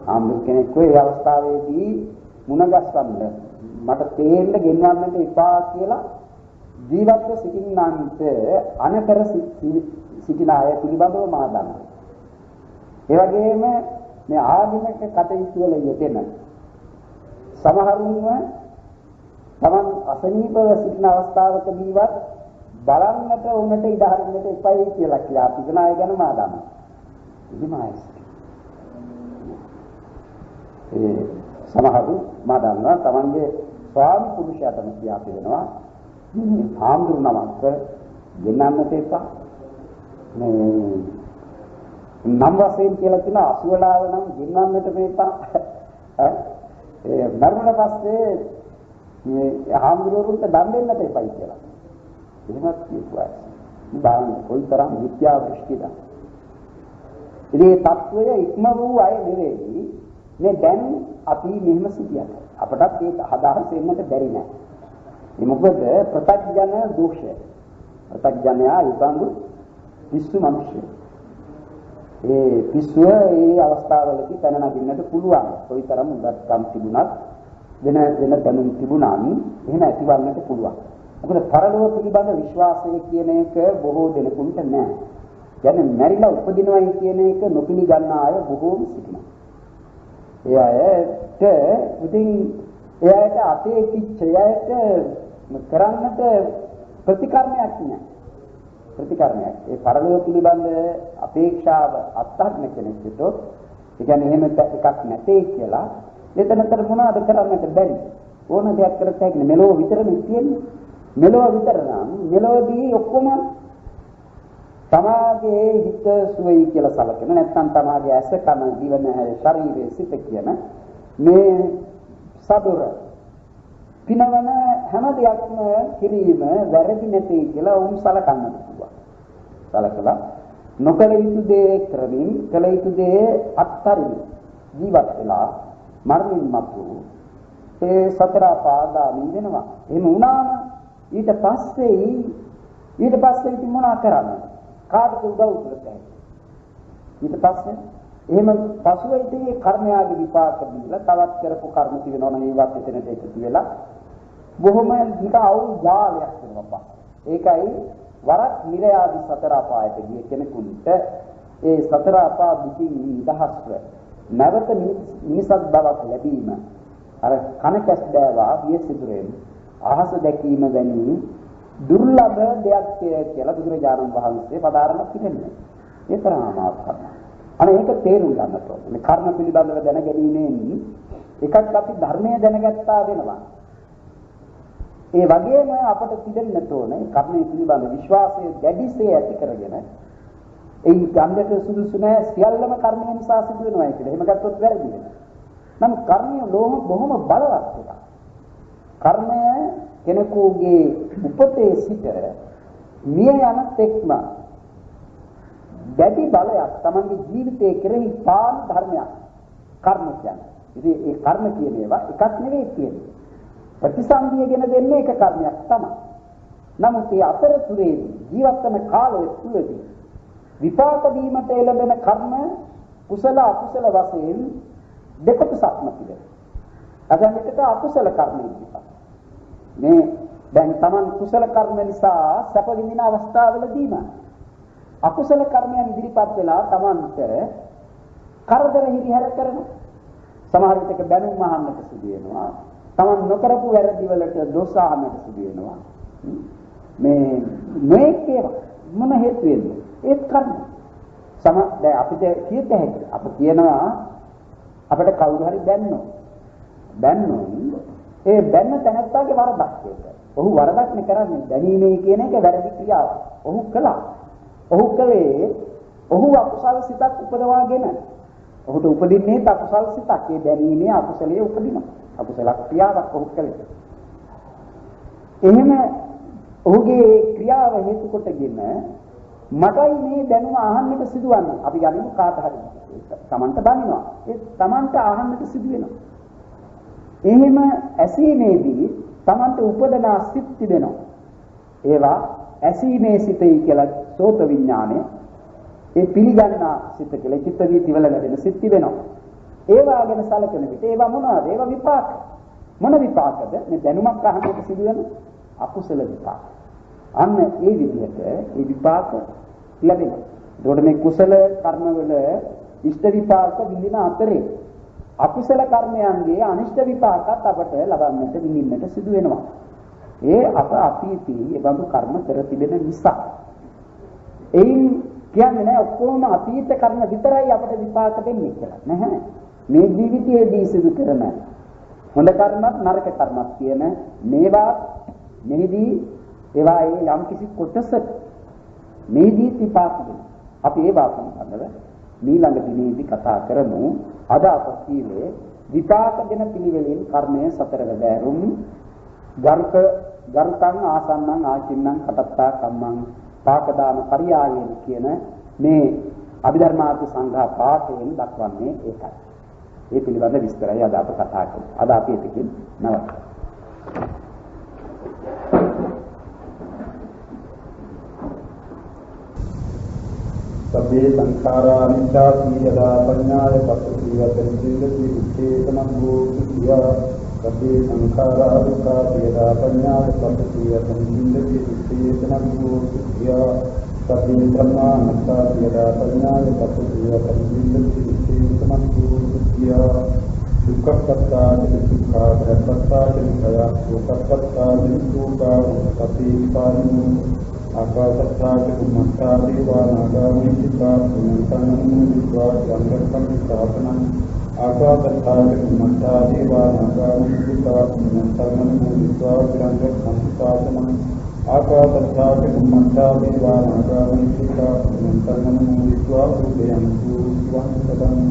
හාමුදුරු කෙනෙක්ව ඒ අවස්ථාවේදී මුණ ගැස්සන්න මට තේරෙන්න ගෙන්වන්නට එපා කියලා ජීවත්ව සිටින්නාන්ට අනකර සිටින අය පිළිබඳව මා දන්නවා. ඒ වගේම මේ ආගමික කටයුතු වල යෙදෙන සමහරුන්ව තමන් අසනීපව සිටින අවස්ථාවකදීවත් බලන්නට උනට ඉඩ හරින්නට එපයි කියලා කියා තිබෙන අය ගැන මා දන්නවා. ඉතිමයි. ඒ සමහරු මා දන්නවා තමන්ගේ ස්වාමි පුරුෂයාටම කියා තිබෙනවා මේ හාමුදුරු නමක් ගෙන්නන්නට එපා. මේ නම් වශයෙන් කියලා කියන අසුවලාව නම් ගෙන්නන්නට එපා. ඒ මරණ පස්සේ මේ හාමුදුරුවන්ට දන් දෙන්නට එපයි කියලා. එහෙමත් කියුවා. බලන්න කොයිතරම් මිත්‍යා දෘෂ්ටිද. ඉතින් තත්වය ඉක්ම වූ අය නෙවෙයි. මේ දැන් අපි මෙහෙම සිටියට අපටත් ඒක අදහස් වෙන්නට බැරි නෑ. ඒ මොකද ප්‍රත්‍යඥ දෝෂය. ප්‍රත්‍යඥයා ඉබඳු පිස්සු මිනිස්සු. ඒ පිස්සුව ඒ අවස්ථාවලදී පැන නගින්නට පුළුවන්. කොයිතරම් උගත්කම් තිබුණත් වෙන දැනුම් තිබුණාම එහෙම ඇතිවන්නට පුළුවන්. මොකද පරලෝක පිළිබඳ විශ්වාසය කියන එක බොහෝ දෙනෙකුට නෑ. يعني මැරිලා උපදිනවයි කියන එක නොපිළිගන්න අය බොහෝම සිටිනවා. ඒ අයට ඉතින් එයාට අතේ කිච්චයට කරන්නට ප්‍රතිකර්මයක් නෑ. ප්‍රතිකර්මයක්. ඒ පරලෝක පිළිබඳ අපේක්ෂාව අත්හරින කෙනෙකුට ඒ කියන්නේ එහෙම එකක් නැtei කියලා එතනතර මොනවද කරන්නට බැරි. ඕන දෙයක් කරත් හැකිනේ. මෙලොව විතරනේ තියෙන්නේ. මෙලොව විතර නම් මෙලොවදී ඔක්කොම තමාගේ හිත සුවයි කියලා සැලකෙන නැත්නම් තමාගේ ඇස කන දිව නැහැ ශරීරයේ සිත කියන මේ සදොර පිනවන හැම දෙයක්ම කිරීම වැරදි නැtei කියලා උන් සැලකන්නට පුළුවන්. සැලකලා නොකල යුතු දේ කරමින් කල යුතු දේ අත්හරින්න ජීවත් වෙලා මරණින් මතු ඒ සතර පාදාමි වෙනවා. එහෙම වුණාම ඊට පස්සේ ඉතින් මොනවා කරන්නේ? කාටද උදව් කරන්නේ? ඊට පස්සේ එහෙම පසුව ඉතින් කර්මයාගේ විපාක දීලා තවත් කරපු කර්ම තිබෙනවා නම් ඒවත් එතනට එකතු වෙලා බොහොම නික අවුල් ජාලයක් වෙනවා. ඒකයි වරක් නිරයාදි සතර අපායට ගිය කෙනෙකුට ඒ සතර අපා දුකින් නිදහස්ව නැවත නිසත් බවක් ලැබීම අර කන කැස් බෑවා විය සිදුරෙන් අහස දැකීම වැනි දුර්ලභ දෙයක් කියලා බුදුරජාණන් වහන්සේ පදාරන පිළිගන්නේ. ඒ තරමාවක් කරනවා. අනේ ඒක තේරුම් ගන්නට ඕනේ. මේ කර්ම පිළිබඳව දැනගැනීමෙන් එකක් අපි ධර්මය දැනගත්තා වෙනවා. ඒ වගේම අපට තිබෙන්නට ඕනේ කර්මය පිළිබඳ විශ්වාසය දැඩිසේ ඇති කරගෙන ඒ ගන්ධක සුදුසු නැහැ සියල්ලම කර්මය නිසා සිදු වෙනවා කියලා. එහෙම ගත්තොත් වැරදි වෙනවා. නමුත් කර්මය බොහොම බලවත් එකක්. කර්මය කෙනෙකුගේ උපතේ සිට මිය යන තෙක්ම දැඩි බලයක් තමන්ගේ ජීවිතයේ කෙරෙහි පාන ධර්මයක් කර්ම කියන්නේ. ඉතින් ඒ කර්ම කියන ඒවා එකක් නෙවෙයි කියන්නේ. ප්‍රතිසන්දියගෙන දෙන්නේ එක කර්මයක් තමයි. නමුත් ඒ අතරතුරේදී ජීවත් වෙන කාලය තුලදී විපාක දීමට එළඹෙන කර්ම කුසල අකුසල වශයෙන් දෙකොටසක්ම තිබෙනවා. අදමිට අකුසල කර්මයි. මේ දැන් තමන් කුසල කර්ම නිසා සැප විඳින අවස්ථාවලදීම අකුසල කර්මයන් ඉදිරිපත් වෙලා තමන්ට කරදර හිරිහැර කරනවා. සමහර විටක බැනුම් අහන්නට සිදු වෙනවා. තමන් නොකරපු වැරදි වලට දොස් අහන්නට සිදු වෙනවා. මේ මේක මොන හේතුවෙන්ද? ඒත් කර්ම. දැන් අපිට කියත හැකි. අප කියනවා අපිට කවුරු හරි බැන්නොත් ඒ බැන්න තැනත්තාගේ වරදක් ඒක. ඔහු වරදක් නේ කරන්නේ. දැනීමේ කියන එක වැරදි ක්‍රියාවක්. ඔහු කළා. ඔහු කලේ ඔහු අකුසල සිතක් උපදවාගෙන ඔහුට උපදින්නේ අකුසල සිතක්. ඒ දැනීමේ අකුසලයේ උපදිනවා. අකුසල ක්‍රියාවක් ඔහු කළේ. එහෙම ඔහුගේ ක්‍රියාව හේතු කොටගෙන මටයි මේ දැනුම අහන්නට සිදුවන්නේ. අපි ගනිමු කාට හරි. තමන්ට බනිනවා. ඒ තමන්ට අහන්නට සිදු වෙනවා. එහෙම ඇසීමේදී තමන්ට උපදනා සිත් තිබෙනවා. ඒවා ඇසීමේ සිතයි කියලා සෝත විඥානය. ඒ පිළිගන්නා සිත කියලා චිත්ත වීති වල ලැබෙන සිත් තිබෙනවා. ඒවා ගැන සැලකෙන විට ඒවා මොනවාද? ඒවා විපාක. මොන විපාකද? මේ දැනුමක් අහන්නට සිදු වෙන අකුසල විපාක. අන්න ඒ විදිහට ඒ විපාක ලැබෙනවා. ඒකට මේ කුසල කර්ම වල ඉෂ්ට විපාක විඳින අතරේ අකුසල කර්මයන්ගේ අනිෂ්ට විපාකත් අපට ලබන්නට විඳින්නට සිදු වෙනවා. ඒ අප අතීතයේ ඒ බඳු කර්ම කර තිබෙන නිසා. එයින් කියන්නේ නැහැ ඔක්කොම අතීත කර්ම විතරයි අපට විපාක දෙන්නේ කියලා. නැහැ. මේ ජීවිතයේදී සිදු කරන හොඳ කර්මත් නරක කර්මත් කියන මේවා මෙහිදී ඒවායේ යම් කිසි කොටසක් මේදී විපාක දෙනවා. අපි ඒවා පිළිබඳව ඊළඟ දිනේදී කතා කරමු. අද අප කීවේ විපාක දෙන පිළිවෙලින් කර්මය සතර වැදෑරුම් ගර්තං ආසන්නං ආචින්නං කටත්තා කම්මං පාකදාන පරියායන කියන මේ අභිධර්මාර්ථ සංග්‍රහ පාඨයෙන් දක්වන්නේ ඒකයි. ඒ පිළිබඳ විස්තරය අද අප කතා කරමු. අද අපි එතකින් නවත්වමු. සබ්බේ සංඛාරා අනිච්චාති යදා පඤ්ඤාය පස්සති වතං චේතනං භූතියා සබ්බේ සංඛාරා දුක්ඛාති යදා පඤ්ඤාය පස්සති වතං චේතනං භූතියා සබ්බේ ධම්මානාත්තාති යදා පඤ්ඤාය පස්සති වතං චේතනං භූතියා දුක්ඛප්පත්තාති දුක්ඛා භයප්පත්තාති භය සෝකප්පත්තාති සෝකා සබ්බේ පාරිමු ආකාශත්තාති කුම්මත්තා දේවා නාගාමිතිකා පුඤ්ඤන්තං විද්වා සංගතං සාපනං ආකාශත්තාති කුම්මත්තා දේවා නාගාමිතිකා පුඤ්ඤන්තං විද්වා සංගතං සාපනං ආකාශත්තාති කුම්මත්තා දේවා නාගාමිතිකා පුඤ්ඤන්තං විද්වා සුදයන්තු වං සදං